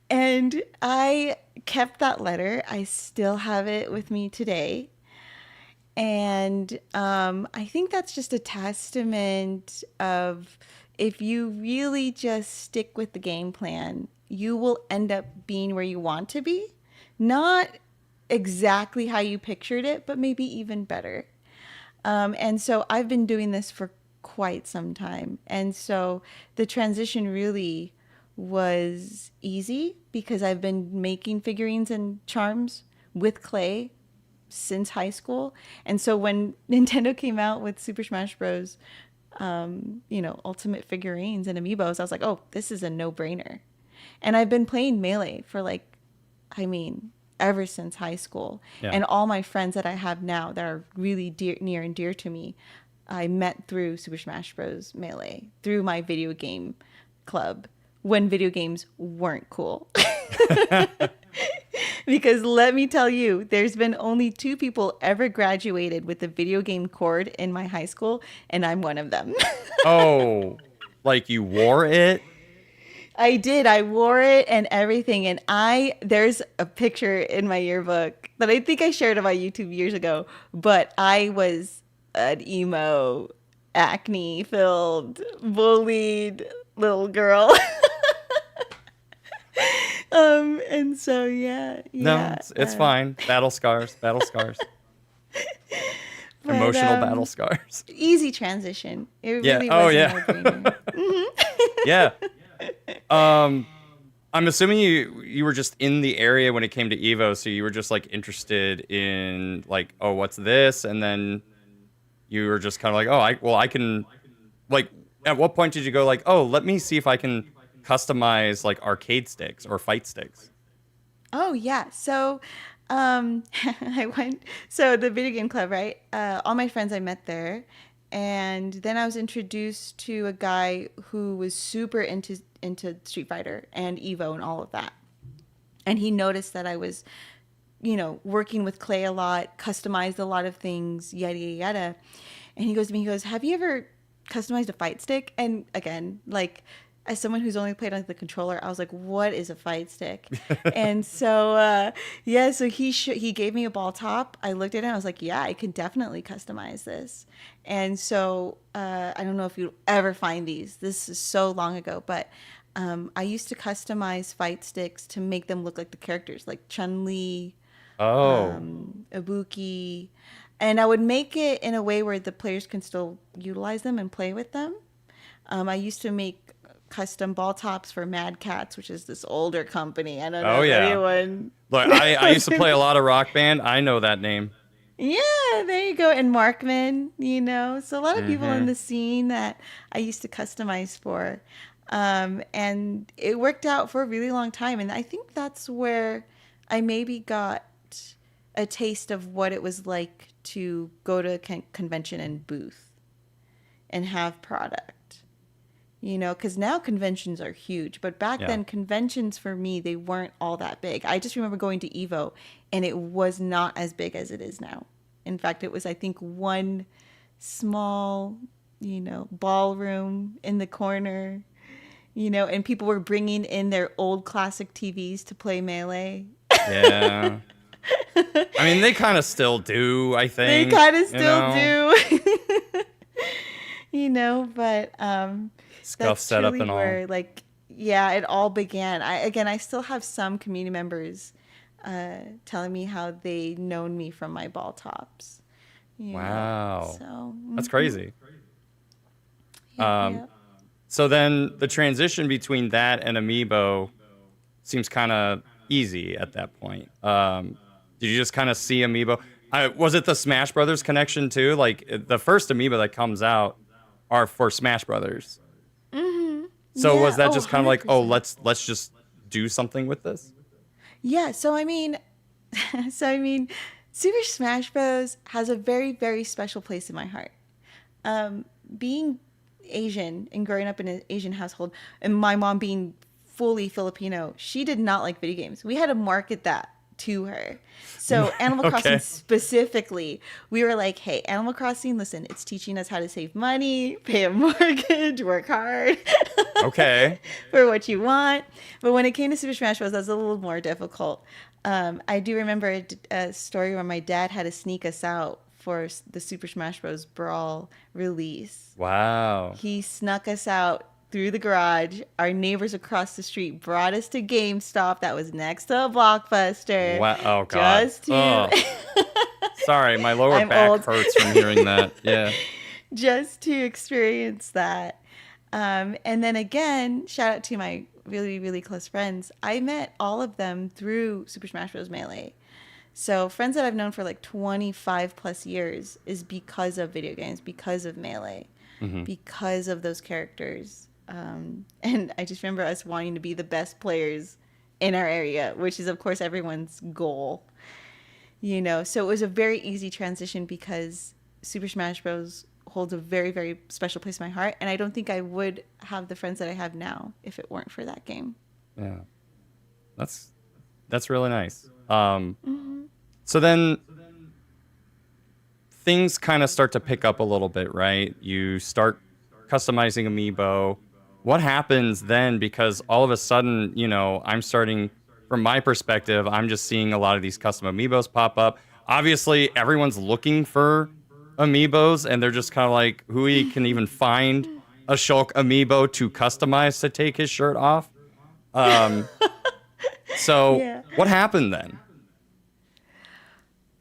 And I kept that letter. I still have it with me today. And I think that's just a testament of, if you really just stick with the game plan, you will end up being where you want to be. Not exactly how you pictured it, but maybe even better. And so I've been doing this for quite some time. And so the transition really was easy because I've been making figurines and charms with clay since high school. And so when Nintendo came out with Super Smash Bros., Ultimate figurines and Amiibos, I was like, oh, this is a no-brainer. And I've been playing Melee for ever since high school. Yeah. And all my friends that I have now that are really near and dear to me, I met through Super Smash Bros. Melee, through my video game club when video games weren't cool. Because let me tell you, there's been only 2 people ever graduated with a video game cord in my high school, and I'm one of them. Oh, like you wore it? I did. I wore it and everything. And there's a picture in my yearbook that I think I shared on my YouTube years ago, but I was an emo, acne-filled, bullied little girl. And so, yeah. No, it's fine. Battle scars. Emotional battle scars. Easy transition. It Yeah. really Oh, was yeah. a no-brainer. Yeah. I'm assuming you were just in the area when it came to Evo, so you were just like interested in like, oh, what's this? And then you were just kind of like, oh, I can, like, at what point did you go like, oh, let me see if I can customize like arcade sticks or fight sticks? Oh yeah. So so the video game club, right? All my friends I met there. And then I was introduced to a guy who was super into Street Fighter and Evo and all of that. And he noticed that I was, working with clay a lot, customized a lot of things, yada, yada, yada. And he goes to me, have you ever customized a fight stick? And again, like, as someone who's only played on the controller, I was like, what is a fight stick? And so, so he gave me a ball top. I looked at it and I was like, yeah, I can definitely customize this. And so I don't know if you'll ever find these. This is so long ago, but I used to customize fight sticks to make them look like the characters, like Chun-Li, Ibuki. And I would make it in a way where the players can still utilize them and play with them. I used to make custom ball tops for Mad Cats, which is this older company. I don't know if anyone. Look, I used to play a lot of Rock Band. I know that name. Yeah, there you go. And Markman, so a lot of people in the scene that I used to customize for. And it worked out for a really long time. And I think that's where I maybe got a taste of what it was like to go to a convention and booth and have product. Because now conventions are huge, but back then conventions for me, they weren't all that big. I just remember going to Evo and it was not as big as it is now. In fact, it was, I think, one small, ballroom in the corner, and people were bringing in their old classic TVs to play Melee. Yeah. I mean, they kind of still do, I think. They kind of still do. But Scuff setup and all. Where, it all began. I still have some community members telling me how they known me from my ball tops. Wow. So that's crazy. Yeah. So then the transition between that and Amiibo seems kind of easy at that point. Did you just kind of see Amiibo? Was it the Smash Brothers connection too? Like the first Amiibo that comes out are for Smash Brothers. Mm-hmm. So was that just kind of like, 100%. oh, let's just do something with this? Yeah. So I mean, Super Smash Bros. Has a very, very special place in my heart. Being Asian and growing up in an Asian household, and my mom being fully Filipino, she did not like video games. We had to market that to her. So Animal Crossing specifically, we were like, hey, Animal Crossing, listen, it's teaching us how to save money, pay a mortgage, work hard. Okay. For what you want. But when it came to Super Smash Bros., that was a little more difficult. I do remember a story where my dad had to sneak us out for the Super Smash Bros. Brawl release. Wow. He snuck us out through the garage. Our neighbors across the street brought us to GameStop that was next to a Blockbuster. Wow. Oh, God. Sorry, my lower I'm back old. hurts from hearing that. Yeah. Just to experience that. And then again, shout out to my really, really close friends. I met all of them through Super Smash Bros. Melee. So friends that I've known for like 25 plus years is because of video games, because of Melee, Hmm. because of those characters. And I just remember us wanting to be the best players in our area, which is of course everyone's goal. So it was a very easy transition because Super Smash Bros. Holds a very, very special place in my heart. And I don't think I would have the friends that I have now if it weren't for that game. Yeah. That's really nice. Mm-hmm. So then things kind of start to pick up a little bit, right? You start customizing Amiibo. What happens then? Because all of a sudden, I'm starting, from my perspective, I'm just seeing a lot of these custom Amiibos pop up. Obviously, everyone's looking for Amiibos, and they're just kind of like, who can even find a Shulk Amiibo to customize to take his shirt off? So Yeah. what happened then?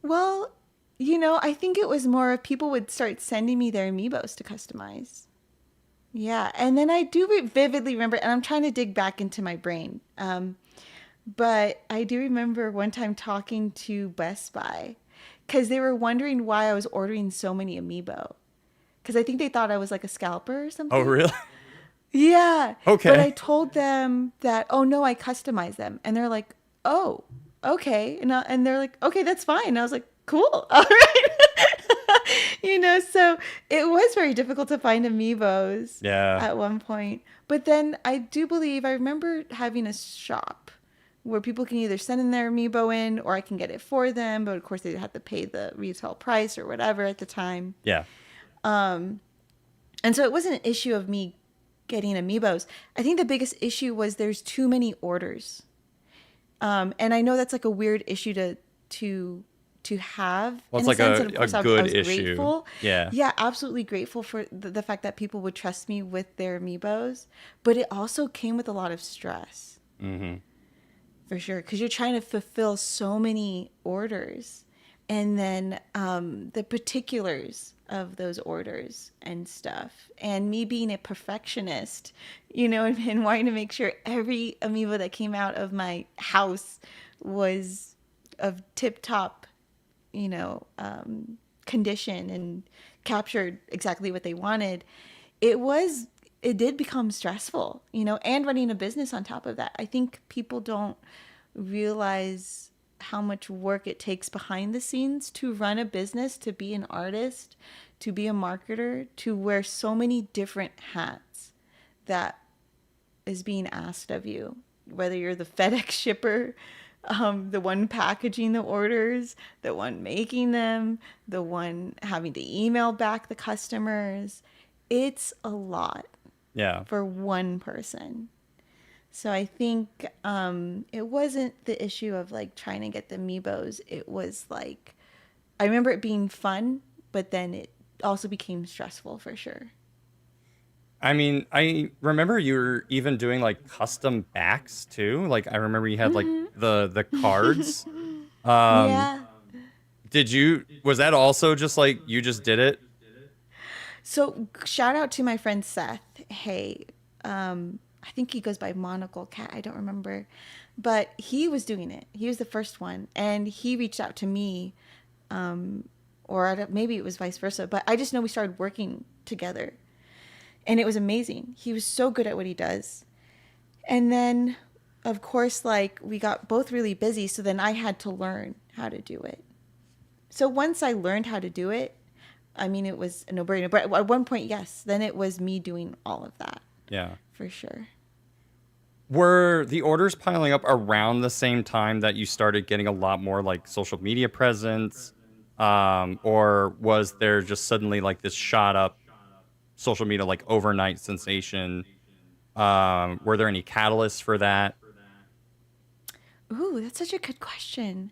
Well, I think it was more of people would start sending me their Amiibos to customize. Yeah. And then I do vividly remember, and I'm trying to dig back into my brain. But I do remember one time talking to Best Buy because they were wondering why I was ordering so many Amiibo. Because I think they thought I was like a scalper or Oh, something. really? Yeah. Okay. But I told them that, oh no, I customize them. And they're like, oh, okay. And they're like, okay, that's fine. And I was like, cool. All right. So it was very difficult to find Amiibos Yeah. at one point. But then I remember having a shop where people can either send in their Amiibo in or I can get it for them. But of course, they have to pay the retail price or whatever at the time. Yeah. And so it wasn't an issue of me getting Amiibos. I think the biggest issue was there's too many orders. And I know that's like a weird issue to have. Well, it's in like sense, and of course a I good was issue. grateful. Yeah. Yeah, absolutely grateful for the fact that people would trust me with their Amiibos. But it also came with a lot of stress. Mm-hmm. For sure, because you're trying to fulfill so many orders, and then the particulars of those orders and stuff, and me being a perfectionist, and wanting to make sure every Amiibo that came out of my house was of tip-top, condition and captured exactly what they wanted. It did become stressful, and running a business on top of that. I think people don't realize how much work it takes behind the scenes to run a business, to be an artist, to be a marketer, to wear so many different hats that is being asked of you. Whether you're the FedEx shipper, the one packaging the orders, the one making them, the one having to email back the customers. It's a lot. Yeah. For one person. So I think it wasn't the issue of like trying to get the Amiibos. It was like, I remember it being fun, but then it also became stressful for sure. I mean, I remember you were even doing like custom backs too. Like I remember you had like the cards. Yeah. Was that also just like you just did it? So shout out to my friend Seth. Hey, I think he goes by Monocle Cat. I don't remember, but he was doing it. He was the first one, and he reached out to me, or maybe it was vice versa. But I just know we started working together, and it was amazing. He was so good at what he does, and then, of course, like we got both really busy. So then I had to learn how to do it. So once I learned how to do it, I mean, it was a no-brainer. But at one point, yes. Then it was me doing all of that. Yeah. For sure. Were the orders piling up around the same time that you started getting a lot more like social media presence? Or was there just suddenly like this shot up social media, like overnight sensation? Were there any catalysts for that? Ooh, that's such a good question.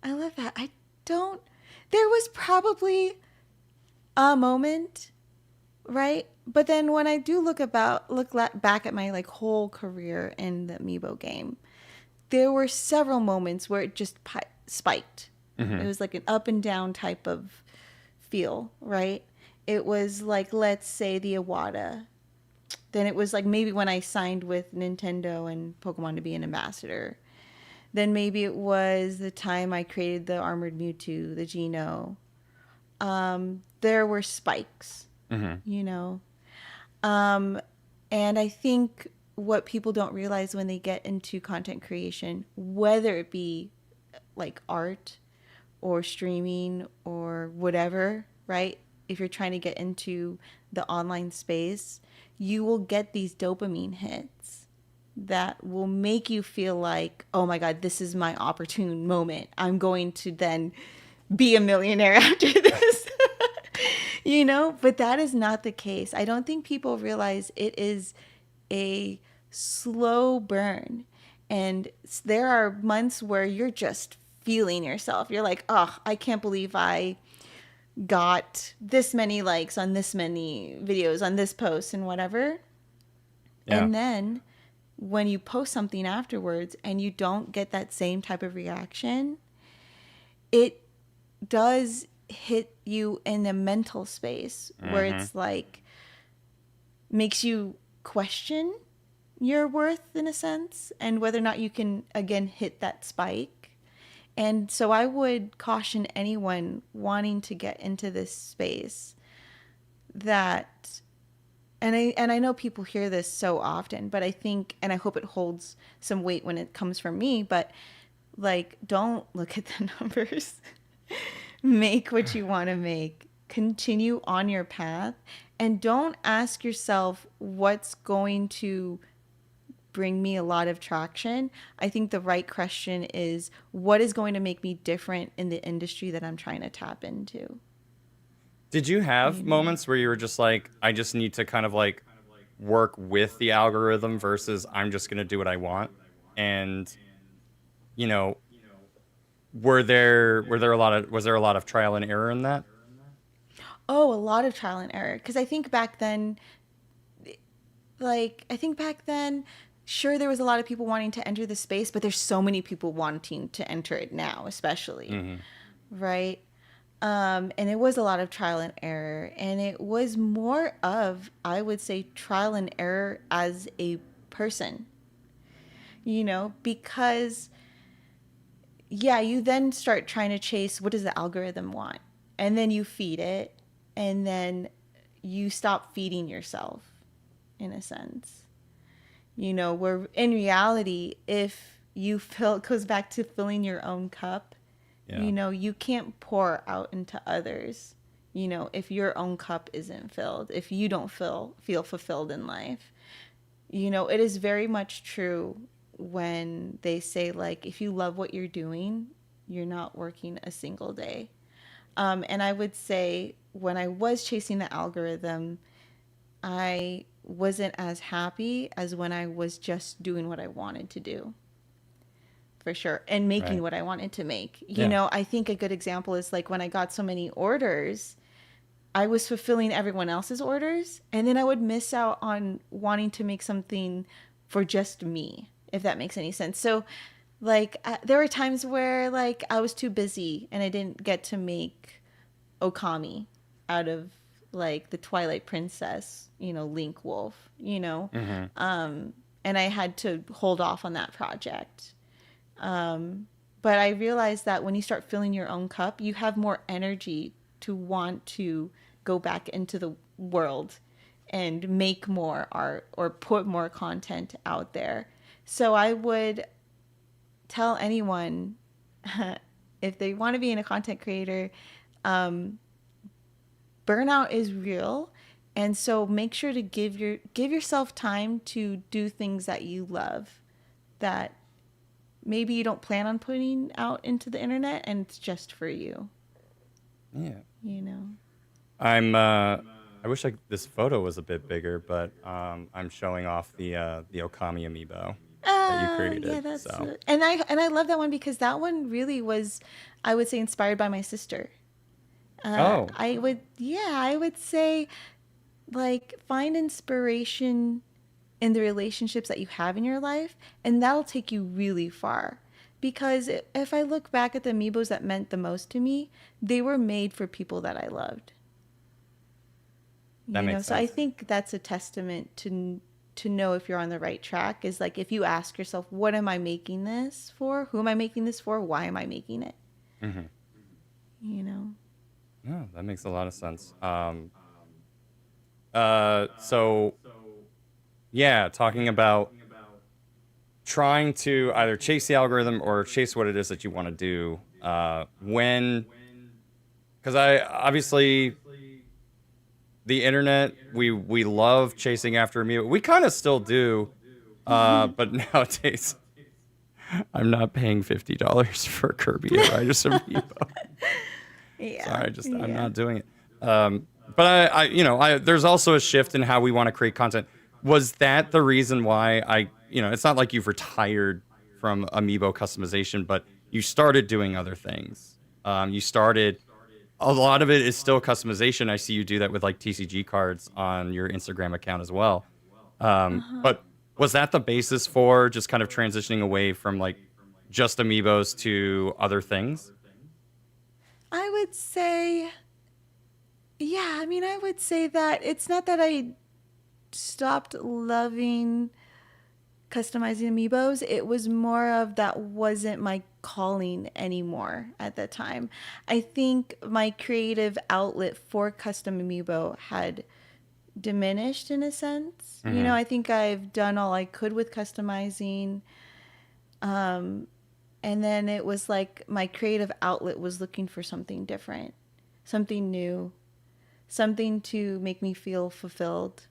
I love that. There was probably a moment, right? But then when I do look back at my like whole career in the Amiibo game, there were several moments where it just spiked. It Hmm. was like an up and down type of feel, right? It was like, let's say, the Iwata. Then it was like maybe when I signed with Nintendo and Pokemon to be an ambassador. Then maybe it was the time I created the Armored Mewtwo, the Geno. There were spikes, Hmm. you know. Um, and I think what people don't realize when they get into content creation, whether it be like art or streaming or whatever, right? If you're trying to get into the online space, you will get these dopamine hits that will make you feel like, oh my God, this is my opportune moment. I'm going to then be a millionaire after this. But that is not the case. I don't think people realize it is a slow burn. And there are months where you're just feeling yourself. You're like, oh, I can't believe I got this many likes on this many videos on this post and whatever. Yeah. And then when you post something afterwards and you don't get that same type of reaction, it does hit you in a mental space where Hmm. it's like makes you question your worth in a sense and whether or not you can again hit that spike. And so I would caution anyone wanting to get into this space that and I know people hear this so often, but I think and I hope it holds some weight when it comes from me, but like don't look at the numbers. Make what you want to make. Continue on your path and don't ask yourself what's going to bring me a lot of traction. I think the right question is what is going to make me different in the industry that I'm trying to tap into, Did you have you know? moments where you were just like, I just need to kind of like work with the algorithm versus I'm just going to do what I want? And, you know, were there a lot of was there a lot of trial and error in that? Oh, a lot of trial and error because I think back then sure there was a lot of people wanting to enter the space, but there's so many people wanting to enter it now, especially, Hmm. right? And it was a lot of trial and error. And it was more of, I would say, trial and error as a person, because, yeah, you then start trying to chase what does the algorithm want? And then you feed it, and then you stop feeding yourself in a sense. Where in reality, if you fill, it goes back to filling your own cup. Yeah. You can't pour out into others, if your own cup isn't filled, if you don't feel fulfilled in life. It is very much true when they say, like, if you love what you're doing, you're not working a single day. And I would say when I was chasing the algorithm, I wasn't as happy as when I was just doing what I wanted to do, for sure, and making Right. what I wanted to make. Yeah. I think a good example is like when I got so many orders, I was fulfilling everyone else's orders, and then I would miss out on wanting to make something for just me, if that makes any sense. So, like, there were times where like I was too busy and I didn't get to make Okami out of like the Twilight Princess, Link Wolf, Hmm. and I had to hold off on that project. But I realized that when you start filling your own cup, you have more energy to want to go back into the world and make more art or put more content out there. So I would tell anyone if they want to be in a content creator, um, burnout is real. And so make sure to give yourself time to do things that you love that maybe you don't plan on putting out into the internet and it's just for you, Yeah. you know. I wish this photo was a bit bigger, but I'm showing off the Okami amiibo that you Yeah, created. that's So, and I love that one because that one really was, I would say, inspired by my sister. oh, I would say, like, find inspiration in the relationships that you have in your life, and that'll take you really far. because if I look back at the Amiibos that meant the most to me, they were made for people that I loved. That You know, makes so I sense. think that's a testament to know if you're on the right track is like if you ask yourself, what am I making this for? Who am I making this for? Why am I making it? Hmm. You know. No, that makes a lot of sense. So yeah, talking about trying to either chase the algorithm or chase what it is that you want to do. Because I obviously the internet, we love chasing after Amiibo. We kind of still do, but nowadays I'm not paying $50 for Kirby or Riders Amiibo. Yeah. Sorry, I'm Yeah. not doing it. But there's also a shift in how we want to create content. Was that the reason why it's not like you've retired from Amiibo customization, but you started doing other things. You started, a lot of it is still customization. I see you do that with like TCG cards on your Instagram account as well. Uh-huh. But was that the basis for just kind of transitioning away from like just Amiibos to other things? I would say, yeah, I mean, I would say that it's not that I stopped loving customizing amiibos. It was more of that wasn't my calling anymore at the time. I think my creative outlet for custom amiibo had diminished in a sense. You know, Mm-hmm. I think I've done all I could with customizing. And then it was like my creative outlet was looking for something different, something new, something to make me feel fulfilled,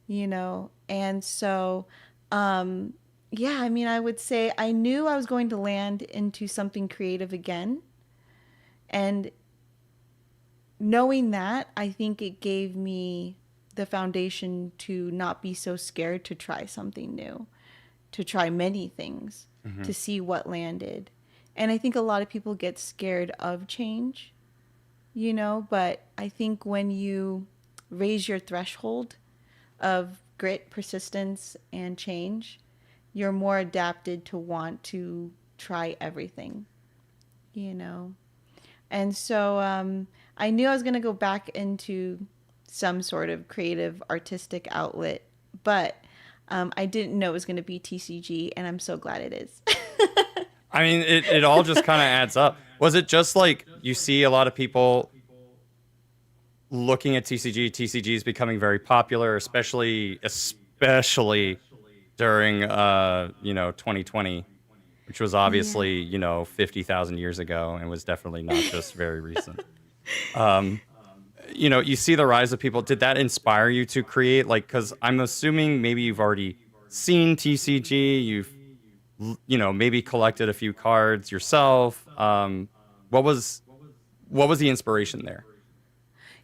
you know? And so, yeah, I mean, I would say I knew I was going to land into something creative again. And knowing that, I think it gave me the foundation to not be so scared to try something new, to try many things, Mm-hmm. to see what landed. And I think a lot of people get scared of change, you know, but I think when you raise your threshold of grit, persistence, and change, you're more adapted to want to try everything, you know. And so I knew I was going to go back into some sort of creative artistic outlet, but I didn't know it was going to be TCG, and I'm so glad it is. I mean, it all just kind of adds up. Was it just like you see a lot of people looking at TCG is becoming very popular, especially during 2020, which was Yeah. obviously, 50,000 years ago and was definitely not just very recent. Um, you see the rise of people. Did that inspire you to create? Like, because I'm assuming maybe you've already seen TCG, maybe collected a few cards yourself. What was what was the inspiration there?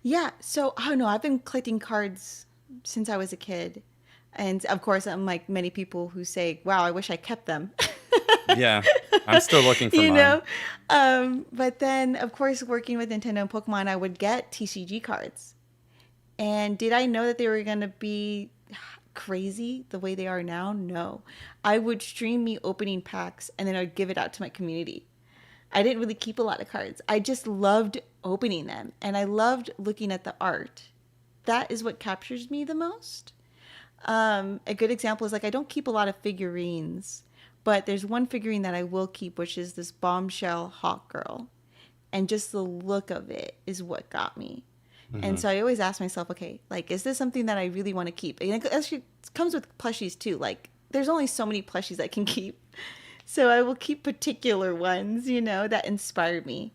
Yeah. So, I don't know. I've been collecting cards since I was a kid. And of course, I'm like many people who say, wow, I wish I kept them. Yeah, I'm still looking for You mine. know? But then, of course, working with Nintendo and Pokemon, I would get TCG cards. And did I know that they were going to be crazy the way they are now? No. I would stream me opening packs and then I'd give it out to my community. I didn't really keep a lot of cards. I just loved opening them and I loved looking at the art. That is what captures me the most. A good example is like I don't keep a lot of figurines, but there's one figurine that I will keep, which is this bombshell hawk girl. And just the look of it is what got me. And Hmm. so I always ask myself, okay, like, is this something that I really want to keep? And it actually comes with plushies too. Like, there's only so many plushies I can keep. So I will keep particular ones, you know, that inspired me.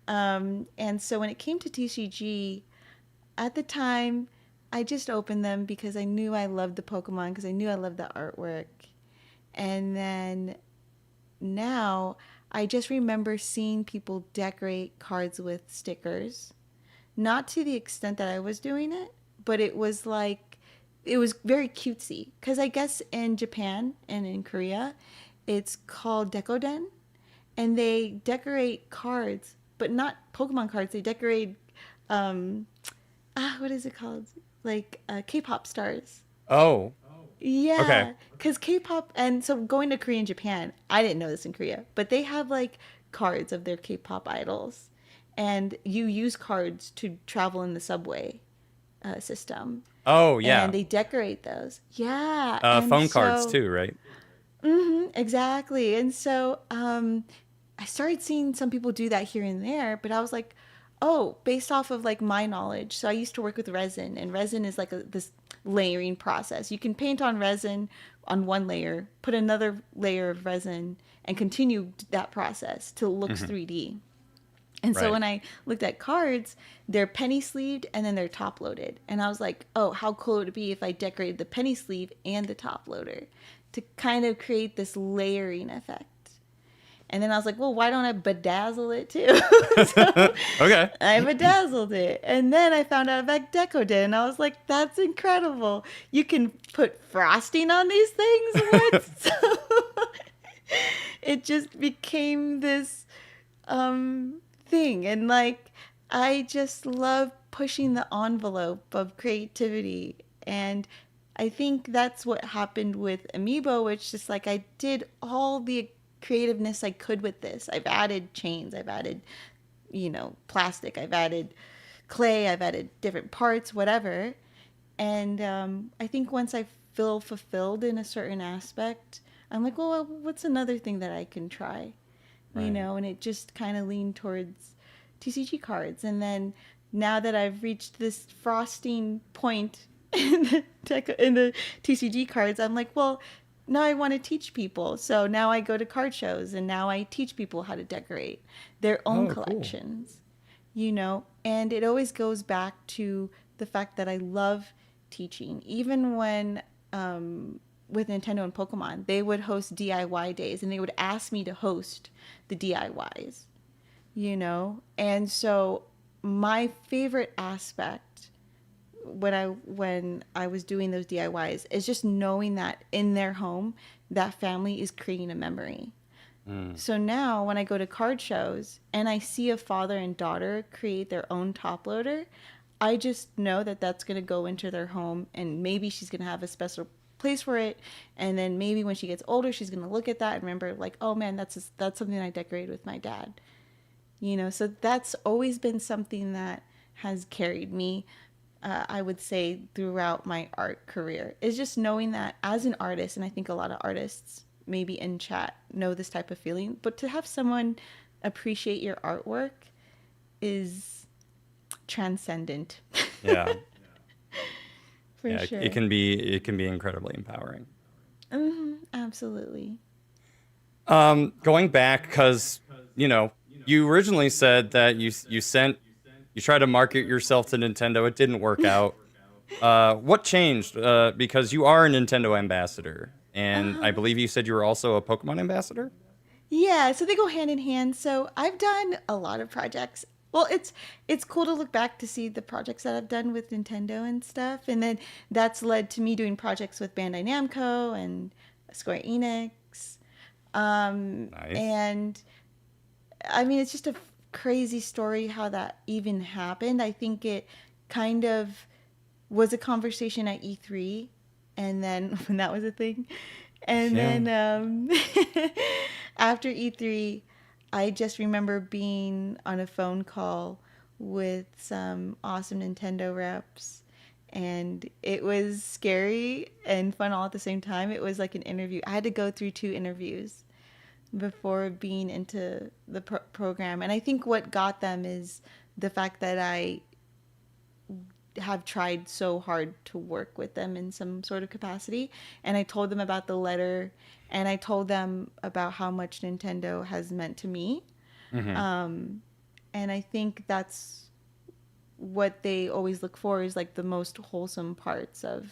And so when it came to TCG, at the time, I just opened them because I knew I loved the Pokemon, because I knew I loved the artwork. And then now I just remember seeing people decorate cards with stickers. Not to the extent that I was doing it, but it was like, it was very cutesy. Because I guess in Japan and in Korea, it's called Dekoden. And they decorate cards, but not Pokemon cards. They decorate, um, what is it called? Like K pop stars. Oh. Okay. Yeah, because K-pop, and so going to Korea and Japan, I didn't know this in Korea, but they have like cards of their K-pop idols, and you use cards to travel in the subway system, Oh and yeah. they decorate those. Yeah, and Phone cards so too, right? exactly, and so I started seeing some people do that here and there, but I was like, oh, based off of like my knowledge. So I used to work with resin, and resin is like this layering process. You can paint on resin on one layer, put another layer of resin, and continue that process till it looks Hmm. 3D. And so Right. when I looked at cards, they're penny sleeved and then they're top loaded. And I was like, oh, how cool would it be if I decorated the penny sleeve and the top loader to kind of create this layering effect? And then I was like, well, why don't I bedazzle it too? So Okay. I bedazzled it. And then I found out about Deco did. And I was like, that's incredible. You can put frosting on these things? What? So it just became this thing. And like, I just love pushing the envelope of creativity. And I think that's what happened with Amiibo, which just like I did all the creativeness I could with this. I've added chains, I've added, plastic, I've added clay, I've added different parts, whatever. And I think once I feel fulfilled in a certain aspect, I'm like, well, what's another thing that I can try? Right. And it just kind of leaned towards TCG cards. And then now that I've reached this frosting point in the TCG cards, I'm like, well, now I want to teach people. So now I go to card shows and now I teach people how to decorate their own Oh, cool. collections, and it always goes back to the fact that I love teaching. Even when with Nintendo and Pokemon, they would host DIY days and they would ask me to host the DIYs. And so my favorite aspect when I was doing those DIYs is just knowing that in their home, that family is creating a memory. Mm. So now when I go to card shows and I see a father and daughter create their own top loader, I just know that that's going to go into their home and maybe she's going to have a special place for it, and then maybe when she gets older she's going to look at that and remember like, oh man, that's something I decorated with my dad. So that's always been something that has carried me, I would say, throughout my art career, is just knowing that as an artist, and I think a lot of artists maybe in chat know this type of feeling, but to have someone appreciate your artwork is transcendent. Yeah. For Yeah. sure. It can be incredibly empowering. Absolutely. Going back, because you originally said that you tried to market yourself to Nintendo. It didn't work out. What changed? Because you are a Nintendo ambassador, and I Uh-huh. believe you said you were also a Pokemon ambassador. Yeah, so they go hand in hand. So I've done a lot of projects. Well, it's cool to look back to see the projects that I've done with Nintendo and stuff, and then that's led to me doing projects with Bandai Namco and Square Enix. Nice. And I mean, it's just a crazy story how that even happened. I think it kind of was a conversation at E3, and then when that was a thing, and Yeah. then after E3, I just remember being on a phone call with some awesome Nintendo reps. And it was scary and fun all at the same time. It was like an interview. I had to go through 2 interviews before being into the program. And I think what got them is the fact that I have tried so hard to work with them in some sort of capacity. And I told them about the letter and I told them about how much Nintendo has meant to me. Hmm. And I think that's what they always look for is like the most wholesome parts of,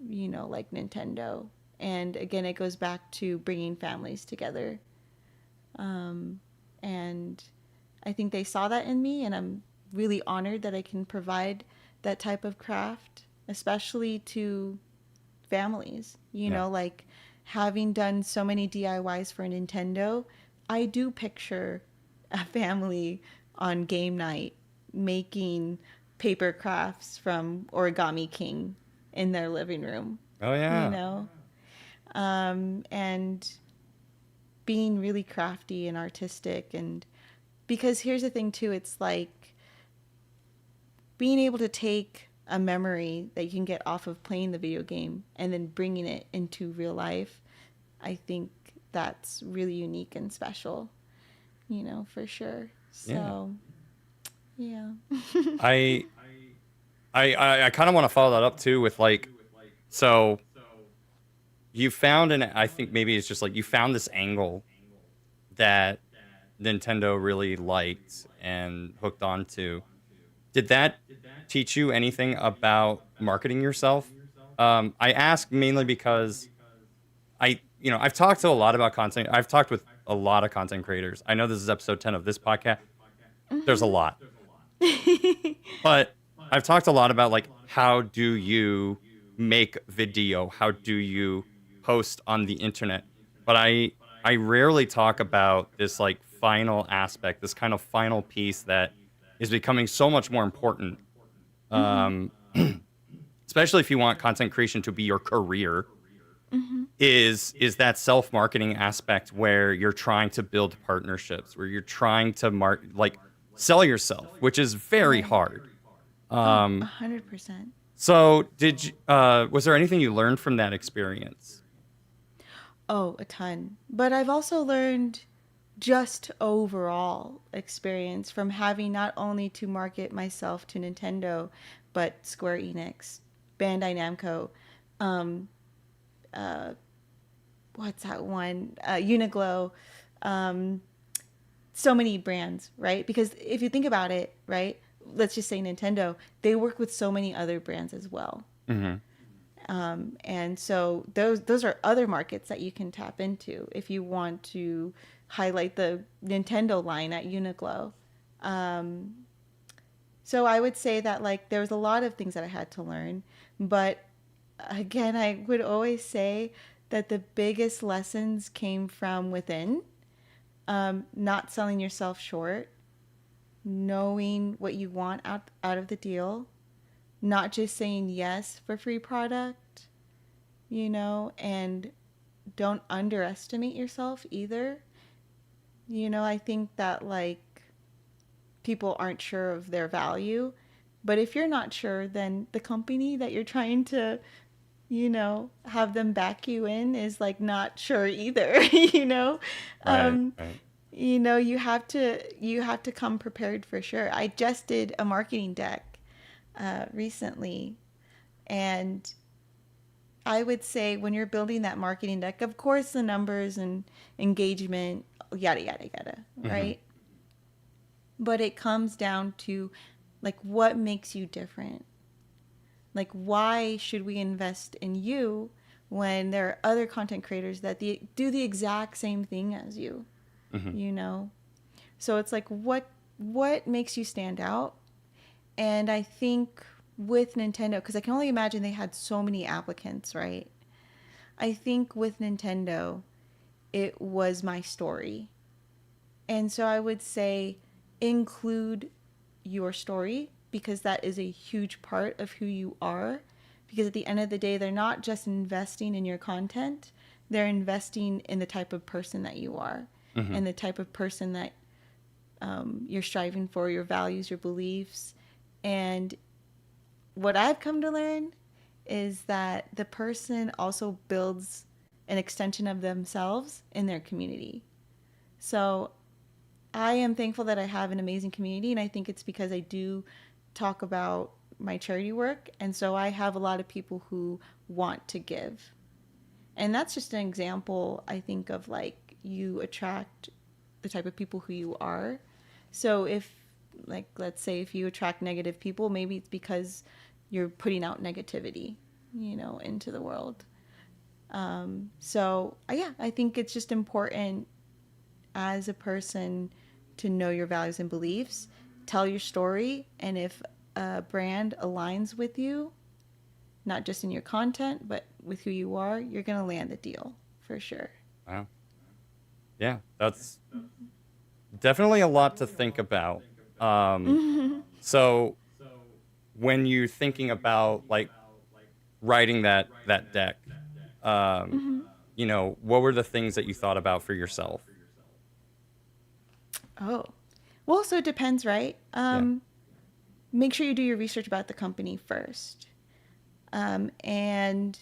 like Nintendo. And again, it goes back to bringing families together. And I think they saw that in me, and I'm really honored that I can provide that type of craft, especially to families. Yeah. Like having done so many DIYs for Nintendo, I do picture a family on game night making paper crafts from Origami King in their living room. Oh you yeah. know, and being really crafty and artistic. And because here's the thing too, it's like being able to take a memory that you can get off of playing the video game and then bringing it into real life. I think that's really unique and special, for sure. Yeah. So, yeah. I I kind of want to follow that up too with like, so you found, and I think maybe it's just like you found this angle that Nintendo really liked and hooked onto. Did that teach you anything about marketing yourself? I ask mainly because I've talked to a lot about content. I've talked with a lot of content creators. I know this is episode 10 of this podcast. There's a Hmm. lot. But I've talked a lot about like how do you make video? How do you post on the internet? But I rarely talk about this like final aspect, this kind of final piece that is becoming so much more important. Hmm. Um, especially if you want content creation to be your career, Hmm. is that self-marketing aspect where you're trying to build partnerships, where you're trying to sell yourself, which is very Right. hard. Oh, Um, 100%. So, was there anything you learned from that experience? Oh, a ton. But I've also learned just overall experience from having not only to market myself to Nintendo, but Square Enix, Bandai Namco, um, uh, what's that one? Uniqlo, um, so many brands, right? Because if you think about it, right, let's just say Nintendo, they work with so many other brands as well. Hmm. And so those are other markets that you can tap into if you want to highlight the Nintendo line at Uniqlo. Um, so I would say that like there was a lot of things that I had to learn, but again, I would always say that the biggest lessons came from within. Not selling yourself short, knowing what you want out of the deal, not just saying yes for free product, and don't underestimate yourself either. I think that like people aren't sure of their value, but if you're not sure, then the company that you're trying to, have them back you in is like not sure either, you know? Right, Um, right. you have to come prepared for sure. I just did a marketing deck recently, and I would say when you're building that marketing deck, of course, the numbers and engagement, yada, yada, yada, Hmm. right? But it comes down to like what makes you different? Like, why should we invest in you when there are other content creators that do the exact same thing as you, Hmm. you know? So it's like, what makes you stand out? And I think with Nintendo, because I can only imagine they had so many applicants, right? I think with Nintendo, it was my story. And so I would say include your story because that is a huge part of who you are. Because at the end of the day, they're not just investing in your content, they're investing in the type of person that you are Hmm. and the type of person that you're striving for, your values, your beliefs. And what I've come to learn is that the person also builds an extension of themselves in their community. So I am thankful that I have an amazing community, and I think it's because I do talk about my charity work, and so I have a lot of people who want to give. And that's just an example, I think, of like you attract the type of people who you are. So if, like, let's say if you attract negative people, maybe it's because you're putting out negativity, into the world. So yeah, I think it's just important as a person to know your values and beliefs, tell your story, and if a brand aligns with you, not just in your content, but with who you are, you're going to land the deal for sure. Wow. Yeah, that's definitely a lot to think about. Um, Hmm. so when you're thinking about like writing that deck, um, Hmm. what were the things that you thought about for yourself? Oh, well, so it depends, right? Yeah. Make sure you do your research about the company first. And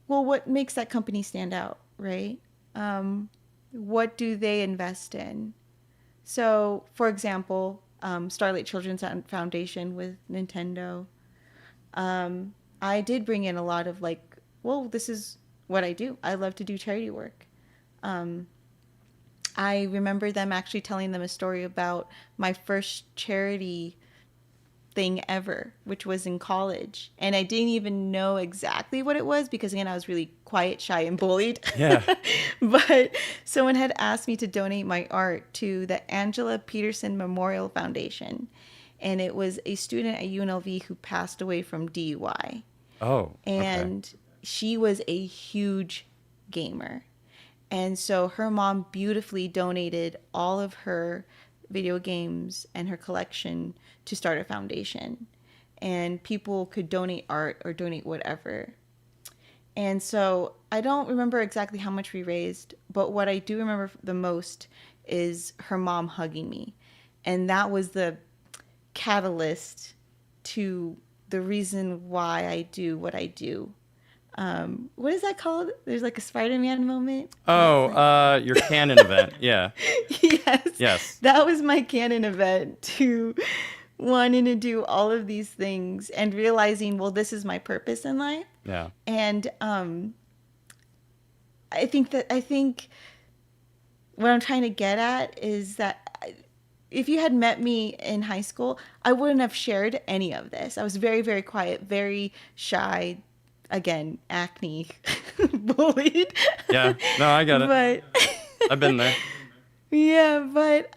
well, what makes that company stand out, right? Um, what do they invest in? So, for example, Starlight Children's Foundation with Nintendo. Um, I did bring in a lot of like, well, this is what I do. I love to do charity work. Um, I remember them actually telling them a story about my first charity thing ever, which was in college. And I didn't even know exactly what it was because, again, I was really quiet, shy, and bullied. Yeah. But someone had asked me to donate my art to the Angela Peterson Memorial Foundation. And it was a student at UNLV who passed away from DUI. Oh, okay. And she was a huge gamer. And so her mom beautifully donated all of her video games and her collection to start a foundation. And people could donate art or donate whatever. And so I don't remember exactly how much we raised, but what I do remember the most is her mom hugging me. And that was the catalyst to the reason why I do what I do. What is that called? There's like a Spider-Man moment where it's Oh, like, your canon event. Yeah. yes, Yes. that was my canon event to wanting to do all of these things and realizing, well, this is my purpose in life. Yeah. And I think what I'm trying to get at is that if you had met me in high school, I wouldn't have shared any of this. I was very, very quiet, very shy. Again, acne, bullied. Yeah. No, I get it. But I've been there. yeah, but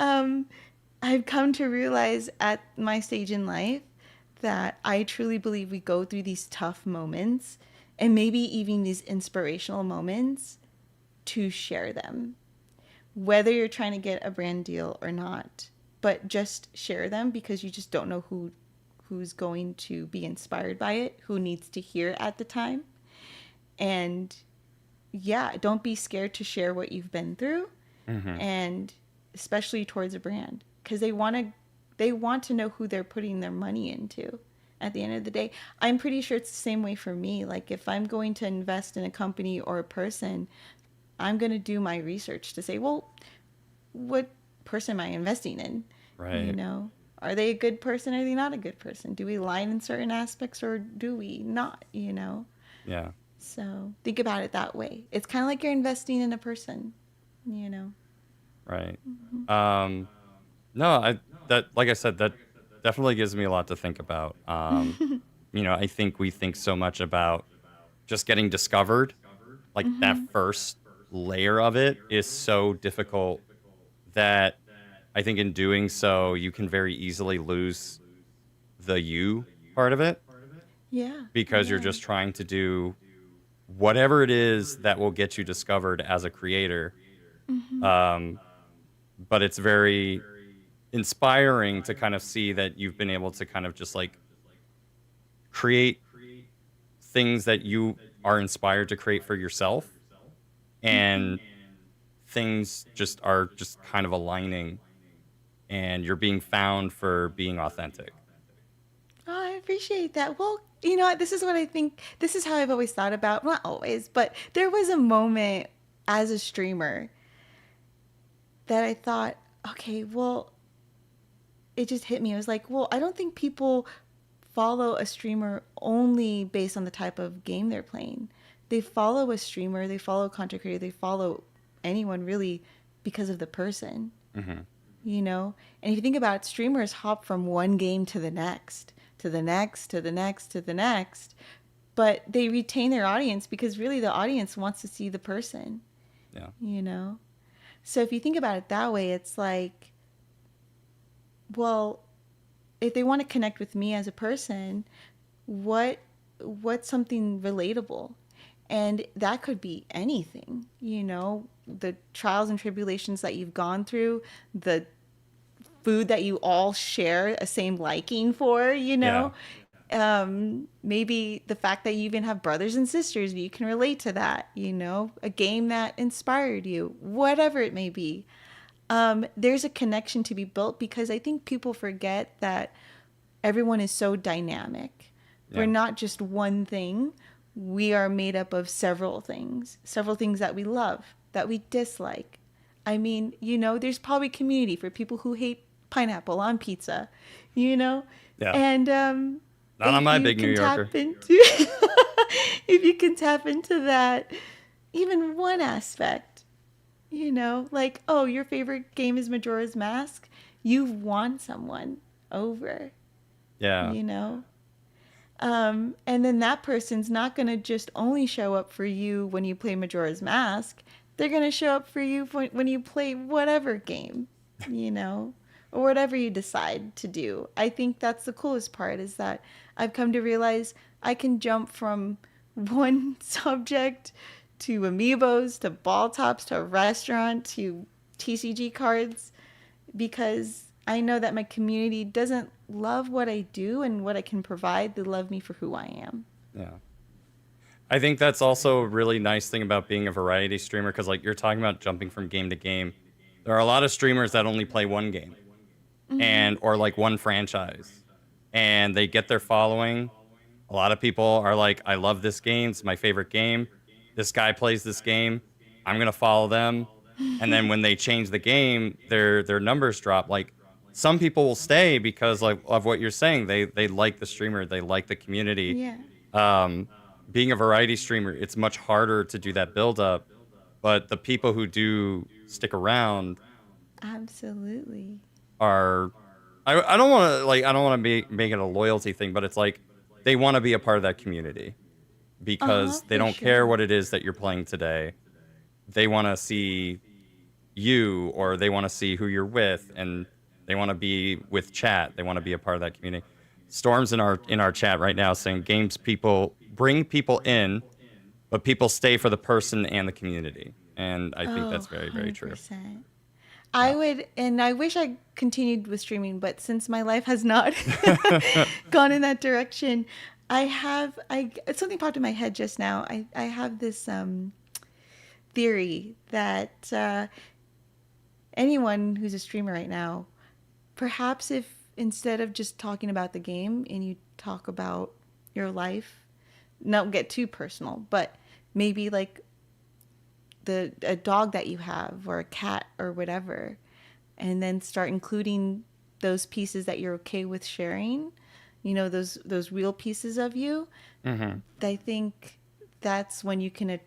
I've come to realize at my stage in life that I truly believe we go through these tough moments and maybe even these inspirational moments to share them, whether you're trying to get a brand deal or not, but just share them because you just don't know who's going to be inspired by it, who needs to hear at the time. And yeah, don't be scared to share what you've been through, Hmm. and especially towards a brand, because they want to know who they're putting their money into. At the end of the day, I'm pretty sure it's the same way for me. Like if I'm going to invest in a company or a person, I'm going to do my research to say, well, what person am I investing in? You Right. know, are they a good person? Or are they not a good person? Do we align in certain aspects or do we not? Yeah. So think about it that way. It's kind of like you're investing in a person, you know. Right. Um, no, like I said, that definitely gives me a lot to think about. I think we think so much about just getting discovered. Like that Hmm. first layer of it is so difficult that I think in doing so, you can very easily lose the you part of it Yeah, because you're yeah. just trying to do whatever it is that will get you discovered as a creator. Hmm. Um, but it's very inspiring to kind of see that you've been able to kind of just like create things that you are inspired to create for yourself, Hmm. and things just are just kind of aligning, and you're being found for being authentic. Oh, I appreciate that. Well, you know what? This is what I think. This is how I've always thought about. Not always, but there was a moment as a streamer that I thought, okay, well, it just hit me. It was like, well, I don't think people follow a streamer only based on the type of game they're playing. They follow a streamer, they follow a content creator, they follow anyone really because of the person, Hmm. you know? And if you think about it, streamers hop from one game to the next, to the next, to the next, to the next, but they retain their audience because really the audience wants to see the person, Yeah. you know? So if you think about it that way, it's like, well, if they want to connect with me as a person, what what's something relatable? And that could be anything, the trials and tribulations that you've gone through, the food that you all share a same liking for, Yeah. Maybe the fact that you even have brothers and sisters, you can relate to that, a game that inspired you, whatever it may be. There's a connection to be built because I think people forget that everyone is so dynamic. We're Yeah. not just one thing. We are made up of several things that we love, that we dislike. I mean, there's probably community for people who hate pineapple on pizza, you know? Yeah. And Not on if my you big New can Yorker. tap into if you can tap into that, even one aspect, like, oh, your favorite game is Majora's Mask, you've won someone over, Yeah. you know? And then that person's not going to just only show up for you when you play Majora's Mask. They're going to show up for you when you play whatever game, or whatever you decide to do. I think that's the coolest part is that I've come to realize I can jump from one subject to Amiibos to ball tops to a restaurant to TCG cards because I know that my community doesn't love what I do and what I can provide. They love me for who I am. Yeah. I think that's also a really nice thing about being a variety streamer because, like, you're talking about jumping from game to game. There are a lot of streamers that only play one game Mm-hmm. and or like one franchise, and they get their following. A lot of people are like, "I love this game. It's my favorite game. This guy plays this game. I'm gonna follow them." And then when they change the game, their numbers drop. Like some people will stay because like of what you're saying. They like the streamer. They like the community. Yeah, Um, Being a variety streamer, it's much harder to do that build up. But the people who do stick around absolutely. are, I don't want to like, I don't want to make it a loyalty thing, but it's like they want to be a part of that community Uh-huh, because they for don't care sure. what it is that you're playing today. They want to see you or they want to see who you're with and they want to be with chat. They want to be a part of that community. Storm's in our chat right now saying games people bring people in, but people stay for the person and the community. And I think Oh, that's very, very true. 100%. Yeah. I would, and I wish I continued with streaming, but since my life has not gone in that direction, something popped in my head just now. I have this theory that anyone who's a streamer right now, perhaps if instead of just talking about the game and you talk about your life, not get too personal, but maybe like a dog that you have or a cat or whatever, and then start including those pieces that you're okay with sharing, those real pieces of you. Hmm. I think that's when you can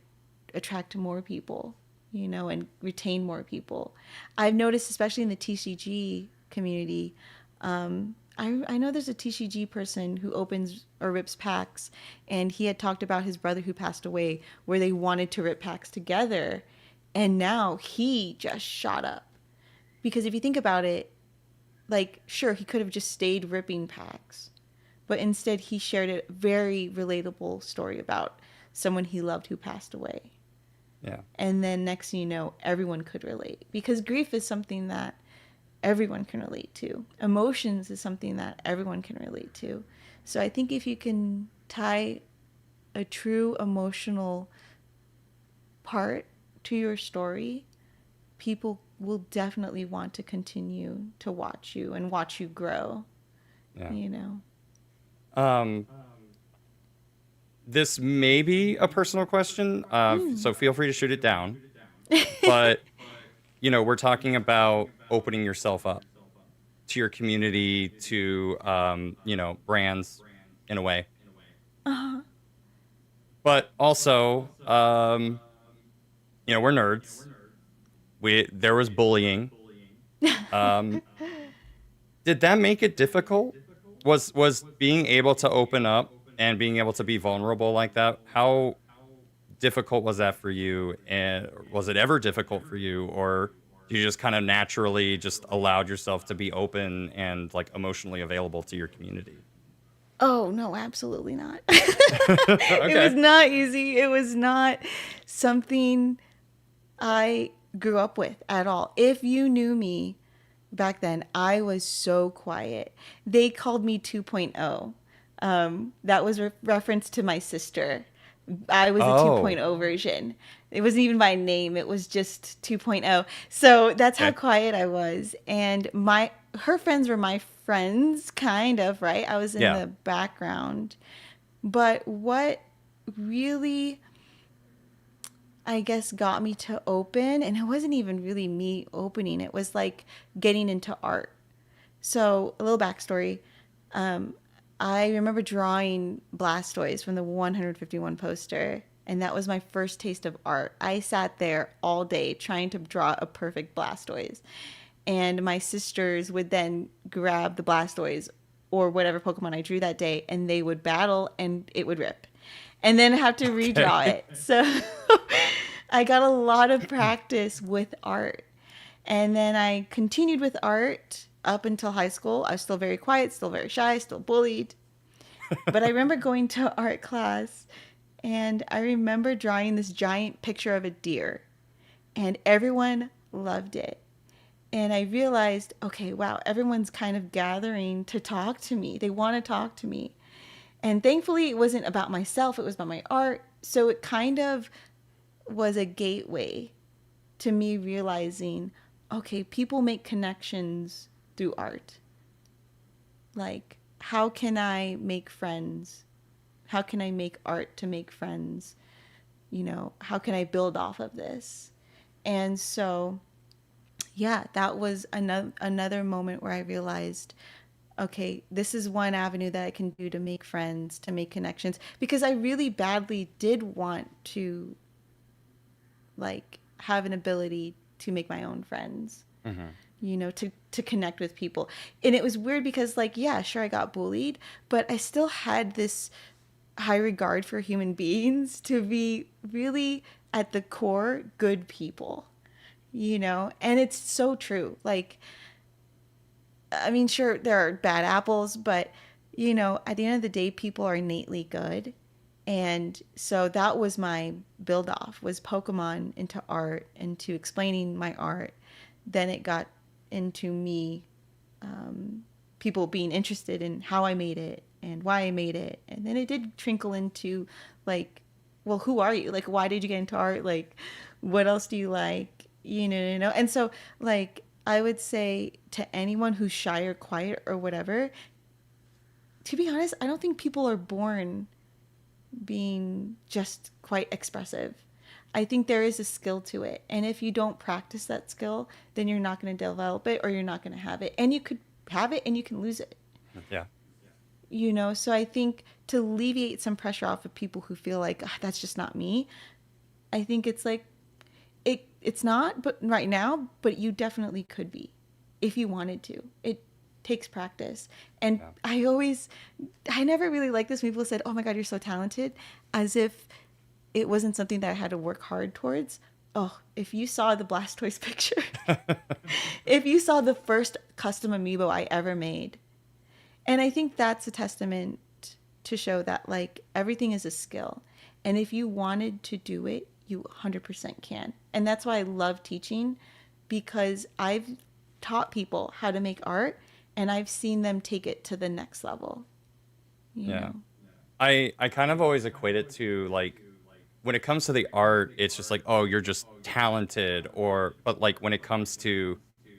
attract more people, and retain more people. I've noticed, especially in the TCG community, I know there's a TCG person who opens or rips packs, and he had talked about his brother who passed away, where they wanted to rip packs together, and now he just shot up. Because if you think about it, like, sure, he could have just stayed ripping packs, but instead he shared a very relatable story about someone he loved who passed away. Yeah. And then next thing you know, everyone could relate because grief is something that everyone can relate to. Emotions is something that everyone can relate to. So I think if you can tie a true emotional part to your story, people will definitely want to continue to watch you and watch you grow, Yeah. you know. Um, this may be a personal question, Mm. so feel free to shoot it down. But we're talking about opening yourself up to your community, to brands, in a way. Uh-huh. But also, we're nerds. There was bullying. Um, did that make it difficult? Was being able to open up and being able to be vulnerable like that? How difficult was that for you? And was it ever difficult for you, or you just kind of naturally just allowed yourself to be open and like emotionally available to your community? Oh, no, absolutely not. It was Okay. not easy. It was not something I grew up with at all. If you knew me back then, I was so quiet. They called me 2.0. That was reference to my sister. I was a Oh, 2.0 version. It wasn't even my name. It was just 2.0. So that's how okay. quiet I was. And her friends were my friends, kind of, right? I was in Yeah. the background. But what really, I guess, got me to open, and it wasn't even really me opening, it was like getting into art. So, a little backstory. Um, I remember drawing Blastoise from the 151 poster, and that was my first taste of art. I sat there all day trying to draw a perfect Blastoise. And my sisters would then grab the Blastoise or whatever Pokemon I drew that day, and they would battle, and it would rip. And then have to Okay. redraw it. So I got a lot of practice with art. And then I continued with art up until high school. I was still very quiet, still very shy, still bullied. But I remember going to art class and I remember drawing this giant picture of a deer, and everyone loved it. And I realized, okay, wow, everyone's kind of gathering to talk to me. They want to talk to me. And thankfully, it wasn't about myself, it was about my art. So it kind of was a gateway to me realizing, okay, people make connections through art. Like, how can I make friends? How can I make art to make friends? How can I build off of this? And so, yeah, that was another moment where I realized, okay, this is one avenue that I can do to make friends, to make connections, because I really badly did want to like have an ability to make my own friends, Hmm. to connect with people. And it was weird because, like, yeah, sure, I got bullied, but I still had this high regard for human beings to be really at the core good people, and it's so true. Like, I mean, sure, there are bad apples, but at the end of the day, people are innately good. And so that was my build off, was Pokemon into art, into explaining my art. Then it got into me, people being interested in how I made it and why I made it. And then it did trickle into, like, well, who are you? Like, why did you get into art? Like, what else do you like? And so, like, I would say to anyone who's shy or quiet or whatever, to be honest, I don't think people are born being just quite expressive. I think there is a skill to it. And if you don't practice that skill, then you're not going to develop it, or you're not going to have it. And you could have it and you can lose it. Yeah. So I think to alleviate some pressure off of people who feel like, "Ah, that's just not me," I think it's like, it's not, but right now, but you definitely could be if you wanted to. It takes practice. And Yeah. I never really liked this when people said, "Oh my God, you're so talented," as if it wasn't something that I had to work hard towards. Oh, if you saw the Blastoise picture, if you saw the first custom amiibo I ever made, and I think that's a testament to show that, like, everything is a skill. And if you wanted to do it, you 100% can. And that's why I love teaching, because I've taught people how to make art and I've seen them take it to the next level, you Yeah. know. I kind of always equate it to like when it comes to the art, it's just like, oh, you're just talented, or but like when it comes to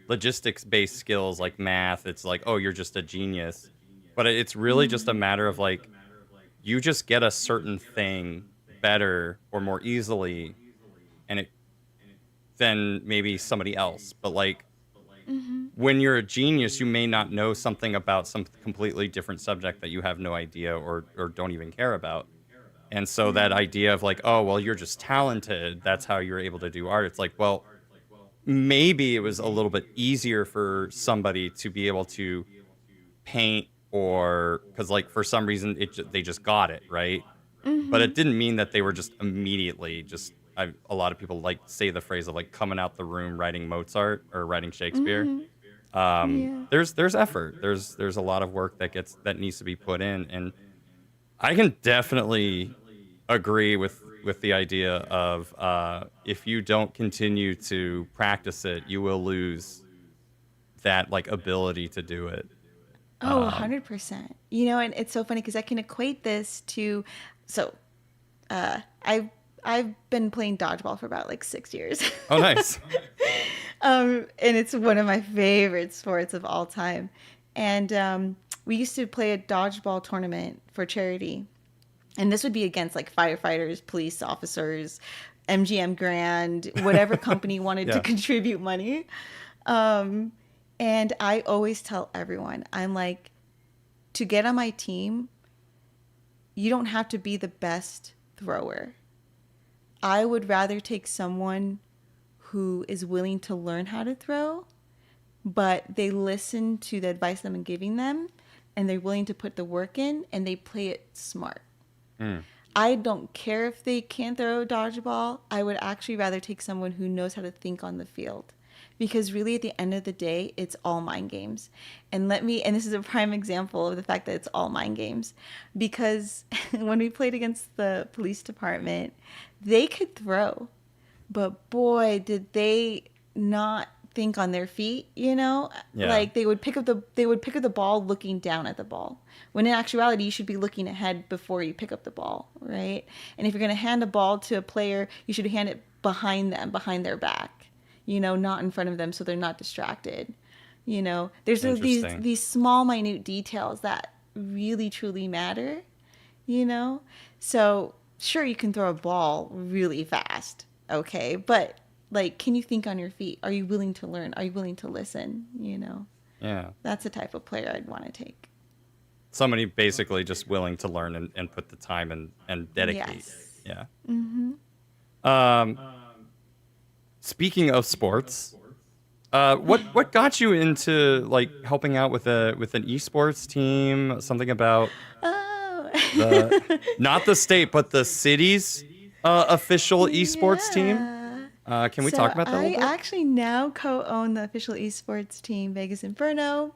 logistics based skills like math, it's like, oh, you're just a genius. But it's really just a Mm. matter of like you just get a certain thing better or more easily and it than maybe somebody else. But like Mhm. when you're a genius, you may not know something about some completely different subject that you have no idea or don't even care about. And so that Right. idea of like, oh, well, you're just talented, that's how you're able to do art. It's like, well, maybe it was a little bit easier for somebody to be able to paint or because like for some reason they just got it right, but it Mhm. didn't mean that they were just immediately just a lot of people like say the phrase of like coming out the room writing Mozart or writing Shakespeare. Mhm. Yeah. There's effort, there's a lot of work that needs to be put in, and I can definitely agree with the idea of if you don't continue to practice it, you will lose that like ability to do it. Oh, 100%. You know, and it's so funny because I can equate this to, so uh, I've I've been playing dodgeball for about like 6 years. Oh, nice. And it's one of my favorite sports of all time. And we used to play a dodgeball tournament for charity. And this would be against like firefighters, police officers, MGM Grand, whatever company wanted to Yeah. contribute money. Um, and I always tell everyone, I'm like, to get on my team, you don't have to be the best thrower. I would rather take someone who is willing to learn how to throw, but they listen to the advice I'm giving them and they're willing to put the work in and they play it smart. Mm. I don't care if they can't throw a dodgeball. I would actually rather take someone who knows how to think on the field. Because really, at the end of the day, it's all mind games. And this is a prime example of the fact that it's all mind games. Because when we played against the police department, they could throw. But boy, did they not think on their feet, you know? Yeah. Like they would pick up the ball looking down at the ball. When in actuality you should be looking ahead before you pick up the ball, right? And if you're going to hand a ball to a player, you should hand it behind them, behind their back. You know, not in front of them so they're not distracted. You know, there's these small minute details that really truly matter, you know? So, sure you can throw a ball really fast. Okay, but like, can you think on your feet? Are you willing to learn? Are you willing to listen? You know, Yeah. that's the type of player I'd want to take. Somebody basically just willing to learn and put the time and dedicate. Yes. Yeah. Mm-hmm. Speaking of sports, what got you into like helping out with an esports team? Something about Oh. not the state but the city's official esports team. Can we talk about that a little bit? I actually now co-own the official esports team, Vegas Inferno.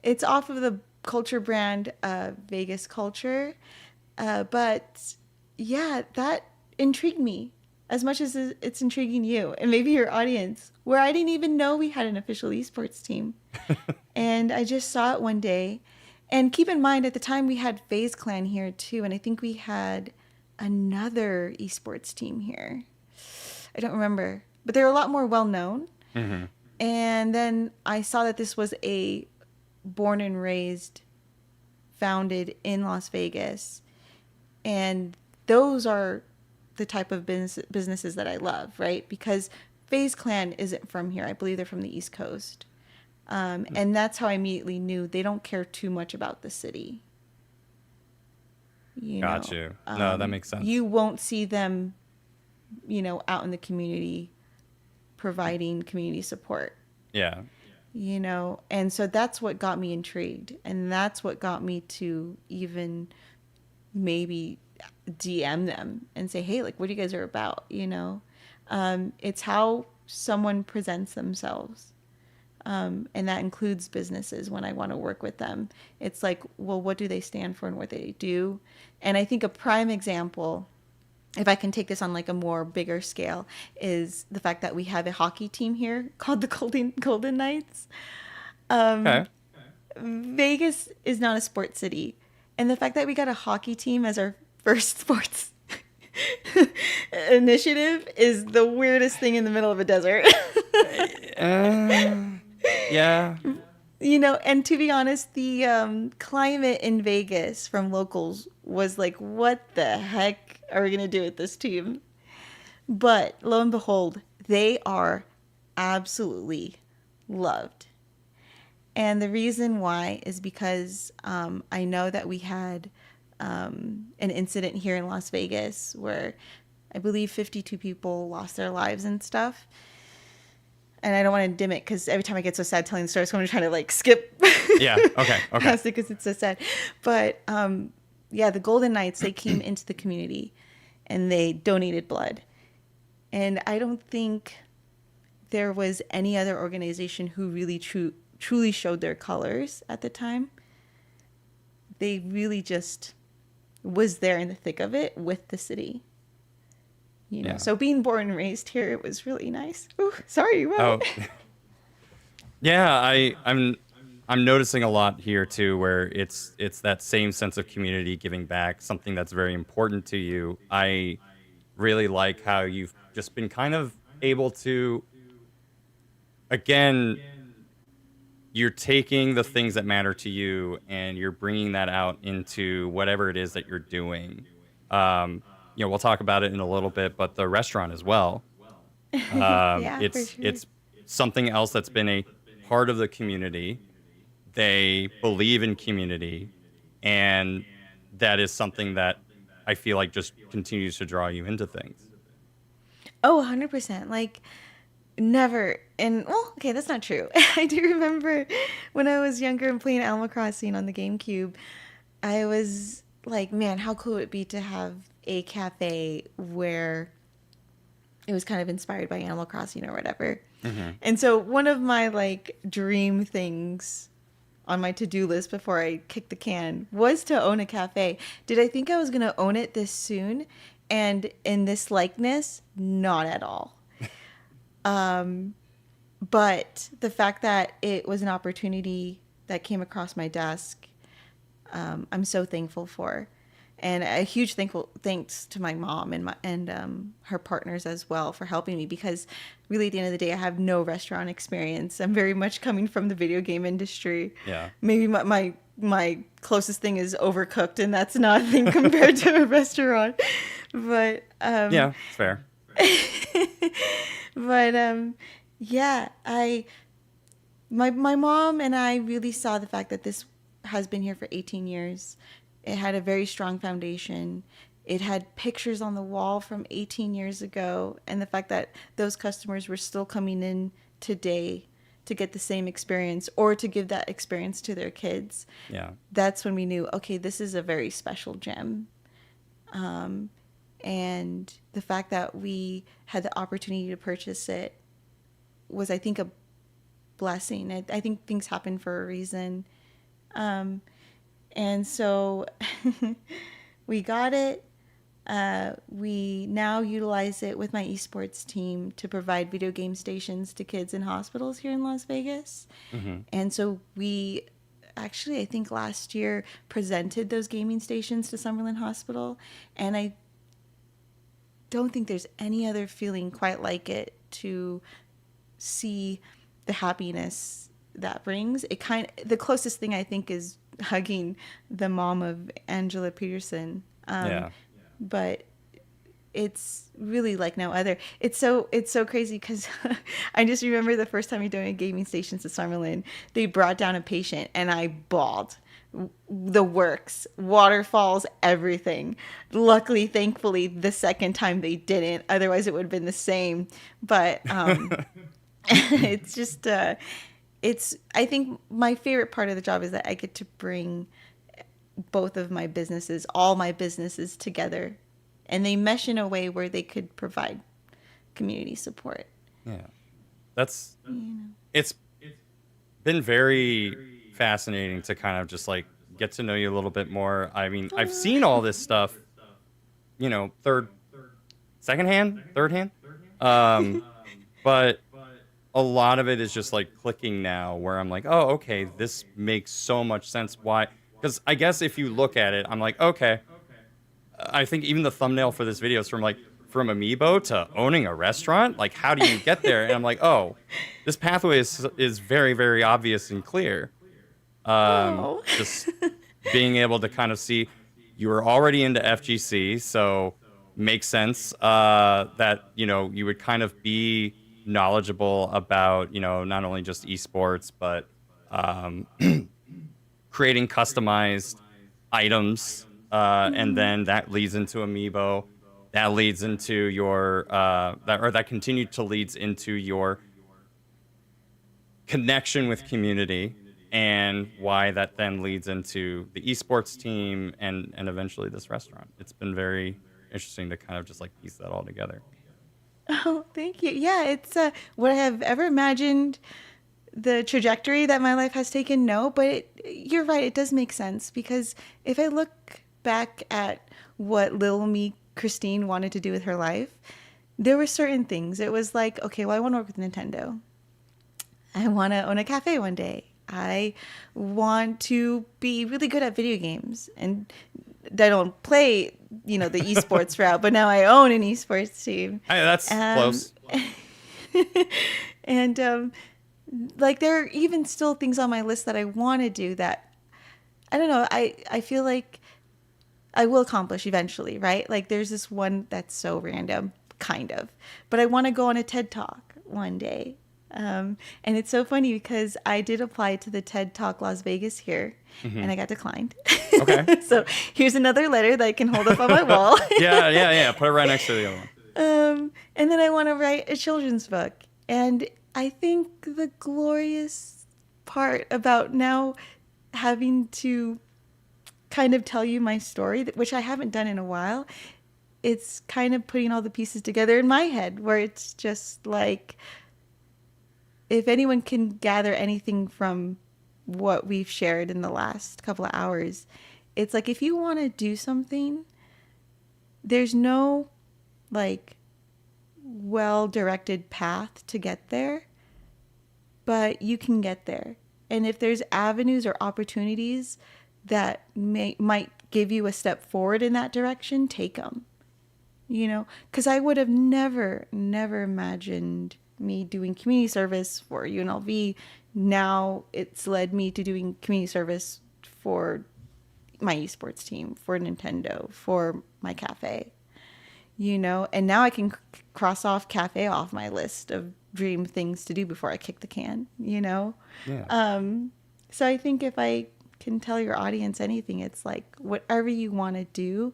It's off of the culture brand, Vegas Culture. But yeah, that intrigued me as much as it's intriguing you and maybe your audience, where I didn't even know we had an official esports team. And I just saw it one day. And keep in mind, at the time we had FaZe Clan here too. And I think we had another esports team here. I don't remember, but they're a lot more well known. Mm-hmm. And then I saw that this was a born and raised, founded in Las Vegas. And those are the type of businesses that I love, right? Because FaZe Clan isn't from here. I believe they're from the East Coast. And that's how I immediately knew they don't care too much about the city. Got you. No, that makes sense. You won't see them, out in the community providing community support. Yeah. And so that's what got me intrigued. And that's what got me to even maybe DM them and say, hey, like, what you guys are about, It's how someone presents themselves. And that includes businesses when I want to work with them. It's like, well, what do they stand for and what they do? And I think a prime example, if I can take this on like a more bigger scale, is the fact that we have a hockey team here called the Golden Knights. Okay. Vegas is not a sports city. And the fact that we got a hockey team as our first sports initiative is the weirdest thing in the middle of a desert. Yeah. And to be honest, the climate in Vegas from locals was like, what the heck are we going to do with this team? But lo and behold, they are absolutely loved. And the reason why is because I know that we had an incident here in Las Vegas where I believe 52 people lost their lives and stuff. And I don't want to dim it because every time I get so sad telling the story, so I'm trying to like skip. Yeah. Okay. Because it's so sad. But the Golden Knights, they came into the community and they donated blood. And I don't think there was any other organization who really truly showed their colors at the time. They really just was there in the thick of it with the city. Yeah. So being born and raised here, it was really nice. Ooh, sorry. Whoa. Oh. Yeah, I'm I'm noticing a lot here too, where it's that same sense of community giving back, something that's very important to you. I really like how you've just been kind of able to, again, you're taking the things that matter to you and you're bringing that out into whatever it is that you're doing. We'll talk about it in a little bit, but the restaurant as well. Yeah, for sure. It's something else that's been a part of the community. They believe in community, and that is something that I feel like just continues to draw you into things. Oh, 100%. Like, never. And, well, okay, that's not true. I do remember when I was younger and playing Animal Crossing on the GameCube, I was like, man, how cool would it be to have a cafe where it was kind of inspired by Animal Crossing or whatever. Hmm. And so one of my like dream things on my to-do list before I kicked the can was to own a cafe. Did I think I was going to own it this soon and in this likeness? Not at all. But the fact that it was an opportunity that came across my desk, I'm so thankful for. And a huge thanks to my mom and her partners as well for helping me, because really at the end of the day I have no restaurant experience. I'm very much coming from the video game industry. Yeah. Maybe my closest thing is Overcooked, and that's nothing compared to a restaurant. But Yeah, it's fair. but yeah, my mom and I really saw the fact that this has been here for 18 years. It had a very strong foundation. It had pictures on the wall from 18 years ago, and the fact that those customers were still coming in today to get the same experience or to give that experience to their kids. Yeah. That's when we knew, okay, this is a very special gem. And the fact that we had the opportunity to purchase it was, I think, a blessing. I think things happen for a reason. And so we got it. We now utilize it with my eSports team to provide video game stations to kids in hospitals here in Las Vegas. Hmm. And so we actually, I think last year, presented those gaming stations to Summerlin Hospital. And I don't think there's any other feeling quite like it, to see the happiness that brings. The closest thing I think is hugging the mom of Angela Peterson. Yeah. But it's really like no other. It's so crazy because I just remember the first time we doing gaming stations at Summerlin, they brought down a patient and I bawled. The works, waterfalls, everything. Luckily, thankfully, the second time they didn't. Otherwise, it would have been the same. But it's just, I think my favorite part of the job is that I get to bring both of my businesses, all my businesses together, and they mesh in a way where they could provide community support. Yeah. It's been very fascinating to kind of just like get to know you a little bit more. I mean, I've seen all this stuff, second hand, third hand. But a lot of it is just like clicking now, where I'm like, oh, okay, this makes so much sense. Why? Because I guess if you look at it, I'm like, okay. I think even the thumbnail for this video is from Amiibo to owning a restaurant. Like, how do you get there? And I'm like, oh, this pathway is very, very obvious and clear. Just being able to kind of see you were already into FGC, so makes sense that you would kind of be knowledgeable about not only just esports but creating customized items, and then that leads into Amiibo, that leads into your that continued to leads into your connection with community, and why that then leads into the esports team and eventually this restaurant. It's been very interesting to kind of just like piece that all together. Oh, thank you. Yeah, it's what I have ever imagined the trajectory that my life has taken. No, but you're right. It does make sense, because if I look back at what little me, Christine, wanted to do with her life, there were certain things. It was like, okay, well, I want to work with Nintendo. I want to own a cafe one day. I want to be really good at video games. And I don't play, the esports route, but now I own an esports team. Hey, that's Um, close. and like there are even still things on my list that I want to do that I don't know. I feel like I will accomplish eventually, right? Like there's this one that's so random, kind of, but I want to go on a TED Talk one day. And it's so funny because I did apply to the TED Talk Las Vegas here, Hmm. and I got declined. Okay. So here's another letter that I can hold up on my wall. Yeah. Put it right next to the other one. And then I want to write a children's book. And I think the glorious part about now having to kind of tell you my story, which I haven't done in a while, it's kind of putting all the pieces together in my head where it's just like, if anyone can gather anything from what we've shared in the last couple of hours, it's like if you want to do something, there's no like well-directed path to get there, but you can get there. And if there's avenues or opportunities that might give you a step forward in that direction, take them. Because I would have never imagined me doing community service for UNLV. Now it's led me to doing community service for my esports team, for Nintendo, for my cafe. And now I can cross off cafe off my list of dream things to do before I kick the can. Yeah. So I think if I can tell your audience anything, it's like whatever you want to do,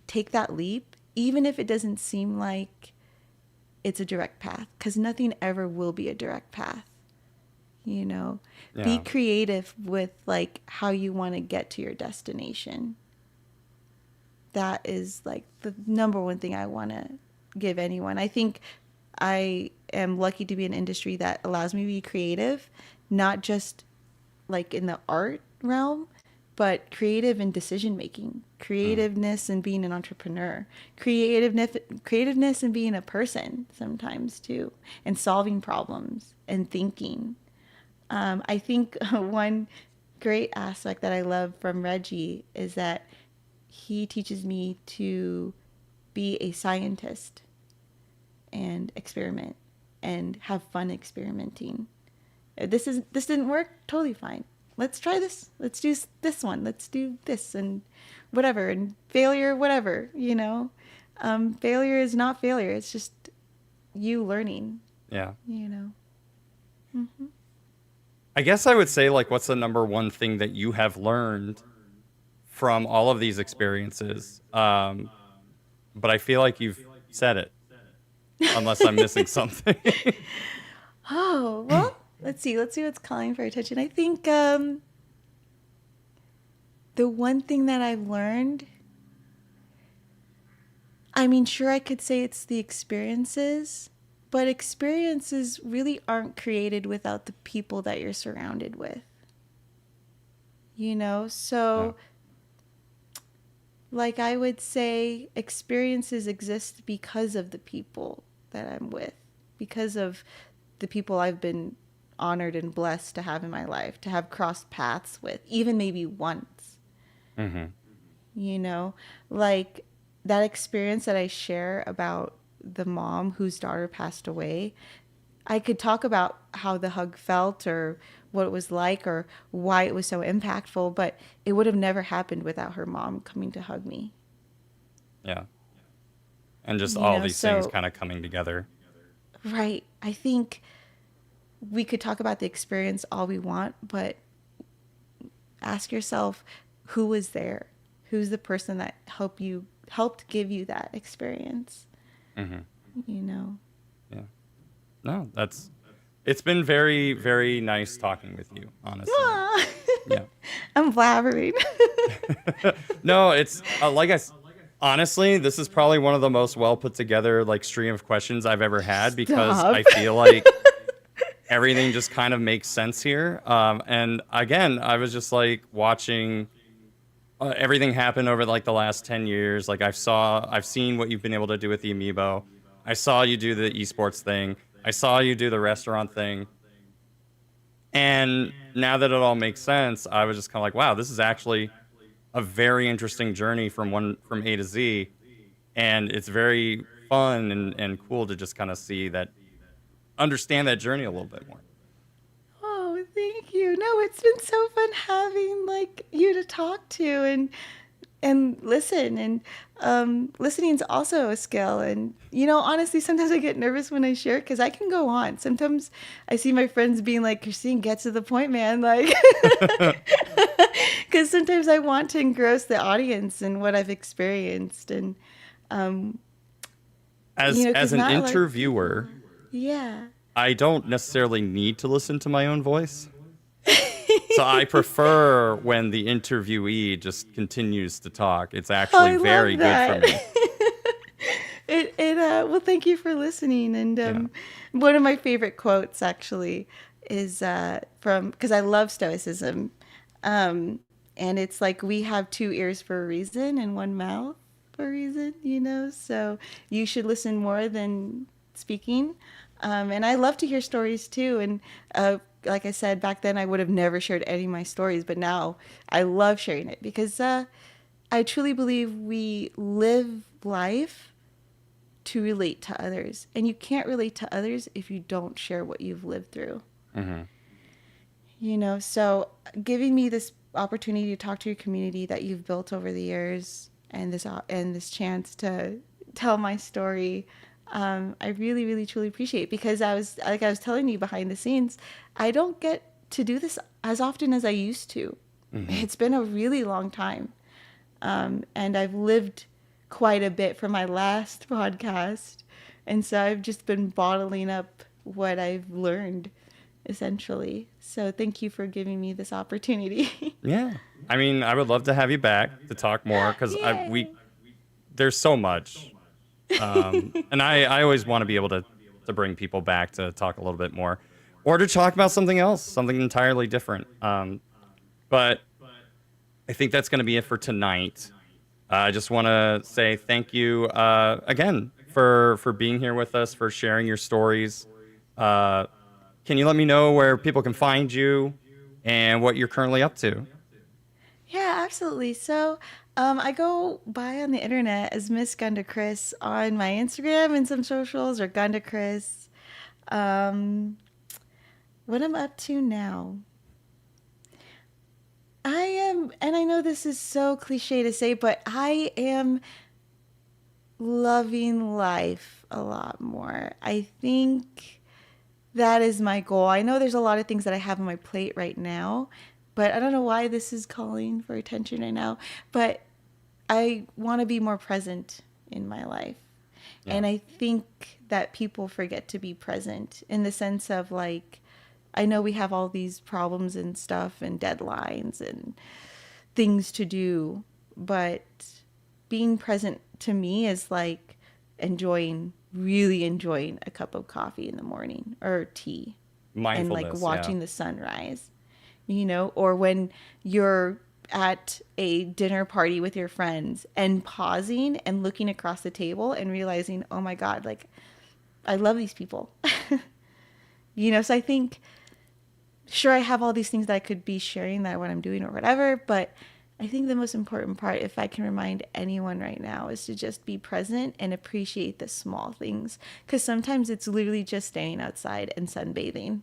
take that leap, even if it doesn't seem like it's a direct path, because nothing ever will be a direct path. Be Yeah. creative with like how you want to get to your destination. That is like the number one thing I want to give anyone. I think I am lucky to be in an industry that allows me to be creative, not just like in the art realm, but creative in decision making, Mm. creativeness in being an entrepreneur, creativeness in being a person sometimes too, and solving problems and thinking. I think one great aspect that I love from Reggie is that he teaches me to be a scientist and experiment and have fun experimenting. This didn't work, totally fine. Let's try this. Let's do this one. Let's do this and whatever. And failure, whatever. Failure is not failure. It's just you learning. Yeah. Mm-hmm. I guess I would say, like, what's the number one thing that you have learned from all of these experiences? But I feel like you've said it, unless I'm missing something. Oh, well, let's see. Let's see what's calling for attention. I think the one thing that I've learned, I mean, sure, I could say it's the experiences, but experiences really aren't created without the people that you're surrounded with. So like I would say experiences exist because of the people that I'm with, because of the people I've been honored and blessed to have in my life, to have crossed paths with, even maybe once. Mm-hmm. Like that experience that I share about the mom whose daughter passed away. I could talk about how the hug felt or what it was like or why it was so impactful, but it would have never happened without her mom coming to hug me. Yeah. And just all these things So, kind of coming together. right. I think we could talk about the experience all we want, but ask yourself who was there? Who's the person that helped give you that experience? Mm-hmm. You know. Yeah. No, it's been very, very nice talking with you, honestly. Ah, Yeah. I'm blabbering. No, it's honestly, this is probably one of the most well put together like stream of questions I've ever had because Stop. I feel like everything just kind of makes sense here. And again, I was just like watching everything happen over like the last 10 years. Like I've seen what you've been able to do with the Amiibo. I saw you do the esports thing. I saw you do the restaurant thing. And now that it all makes sense, I was just kind of like, wow, this is actually a very interesting journey from A to Z, and it's very fun and cool to just kind of see that, understand that journey a little bit more. Oh, thank you. No, it's been so fun having like you to talk to and listen, and listening is also a skill. And honestly, sometimes I get nervous when I share because I can go on. Sometimes I see my friends being like, Christine, get to the point, man, like because sometimes I want to engross the audience in what I've experienced. And um As because an not a lot of interviewer, people. Yeah. I don't necessarily need to listen to my own voice. So I prefer when the interviewee just continues to talk. It's Oh, actually I very love good for that. me. Well, thank you for listening. And Yeah. one of my favorite quotes actually is from, because I love Stoicism. Um, and it's like, we have two ears for a reason and one mouth for a reason. So you should listen more than speaking. And I love to hear stories too. And like I said, back then I would have never shared any of my stories, but now I love sharing it because I truly believe we live life to relate to others. And you can't relate to others if you don't share what you've lived through. Hmm. So giving me this opportunity to talk to your community that you've built over the years, and this chance to tell my story, I really, really, truly appreciate, because I was telling you behind the scenes, I don't get to do this as often as I used to. Hmm. It's been a really long time. And I've lived quite a bit from my last podcast. And so I've just been bottling up what I've learned, essentially. So thank you for giving me this opportunity. Yeah. I mean, I would love to have you back to talk more because Yay. there's so much. And I always want to be able to bring people back to talk a little bit more or to talk about something else, something entirely different. But I think that's going to be it for tonight. I just want to say thank you again for being here with us, for sharing your stories. Uh, can you let me know where people can find you and what you're currently up to? Yeah, absolutely. So, I go by on the internet as Miss GandaKris on my Instagram and some socials, or GandaKris. Um, what I'm up to now. I am, and I know this is so cliche to say, but I am loving life a lot more. I think that is my goal. I know there's a lot of things that I have on my plate right now, but I don't know why this is calling for attention right now. But I want to be more present in my life. Yeah. And I think that people forget to be present, in the sense of like, I know we have all these problems and stuff and deadlines and things to do, but being present to me is like really enjoying a cup of coffee in the morning, or tea, and like Mindfulness, yeah. watching the sunrise, or when you're at a dinner party with your friends and pausing and looking across the table and realizing, oh my God, like I love these people. So I think, sure, I have all these things that I could be sharing, that what I'm doing or whatever, but I think the most important part, if I can remind anyone right now, is to just be present and appreciate the small things. Because sometimes it's literally just staying outside and sunbathing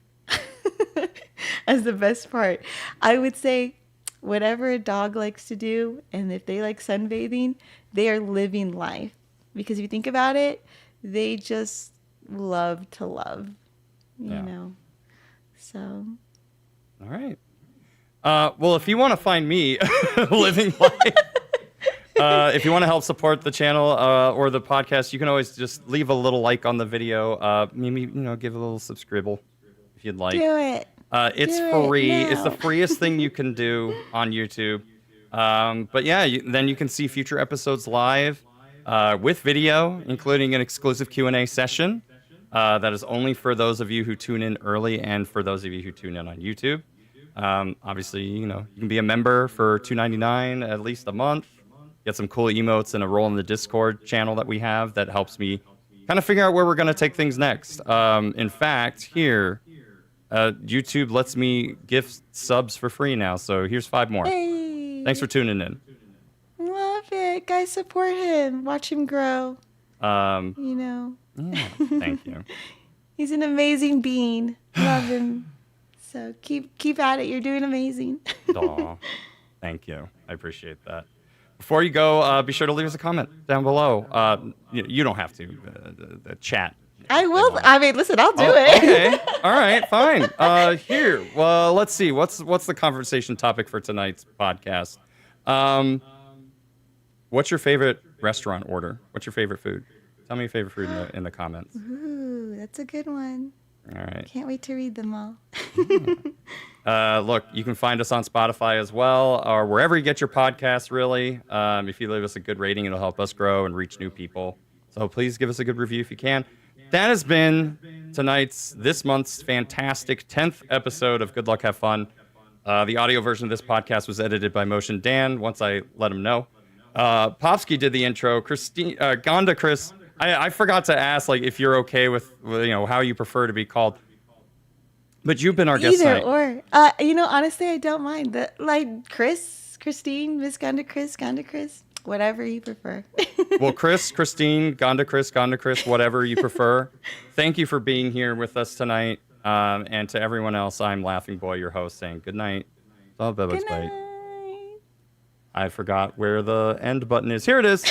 as the best part. I would say whatever a dog likes to do, and if they like sunbathing, they are living life. Because if you think about it, they just love to love, you Yeah. know? So. All right. Well, if you want to find me living life, if you want to help support the channel or the podcast, you can always just leave a little like on the video. Maybe give a little subscribe if you'd like. Do it. It's Do it free. It's the now. freest thing you can do on YouTube. But yeah, then you can see future episodes live with video, including an exclusive Q&A session that is only for those of you who tune in early and for those of you who tune in on YouTube. Obviously, you can be a member for $2.99 at least a month. Get some cool emotes and a role in the Discord channel that we have that helps me kind of figure out where we're going to take things next. In fact, here, YouTube lets me gift subs for free now, so here's 5 more. Hey. Thanks for tuning in. Love it. Guys, support him. Watch him grow. You know. Yeah, thank you. He's an amazing being. Love him. So keep at it. You're doing amazing. Aw, thank you. I appreciate that. Before you go, be sure to leave us a comment down below. You don't have to. The chat. I will. I mean, listen, I'll do it. Okay. All right. Fine. Here. Well, let's see. What's the conversation topic for tonight's podcast? What's your favorite restaurant order? What's your favorite food? Tell me your favorite food in the comments. Ooh, that's a good one. All right. Can't wait to read them all. Look, you can find us on Spotify as well, or wherever you get your podcasts, really. If you leave us a good rating, it'll help us grow and reach new people. So please give us a good review if you can. That has been this month's fantastic 10th episode of Good Luck, Have Fun. The audio version of this podcast was edited by Motion Dan, once I let him know. Popsky did the intro. GandaKris, I forgot to ask if you're okay with how you prefer to be called. But you've been our guest tonight. Either or. Honestly, I don't mind. Kris, Christine, Miss GandaKris, whatever you prefer. Well, Kris, Christine, GandaKris, whatever you prefer. Thank you for being here with us tonight. And to everyone else, I'm Laughingboy, your host, saying good night. Good night. I forgot where the end button is. Here it is.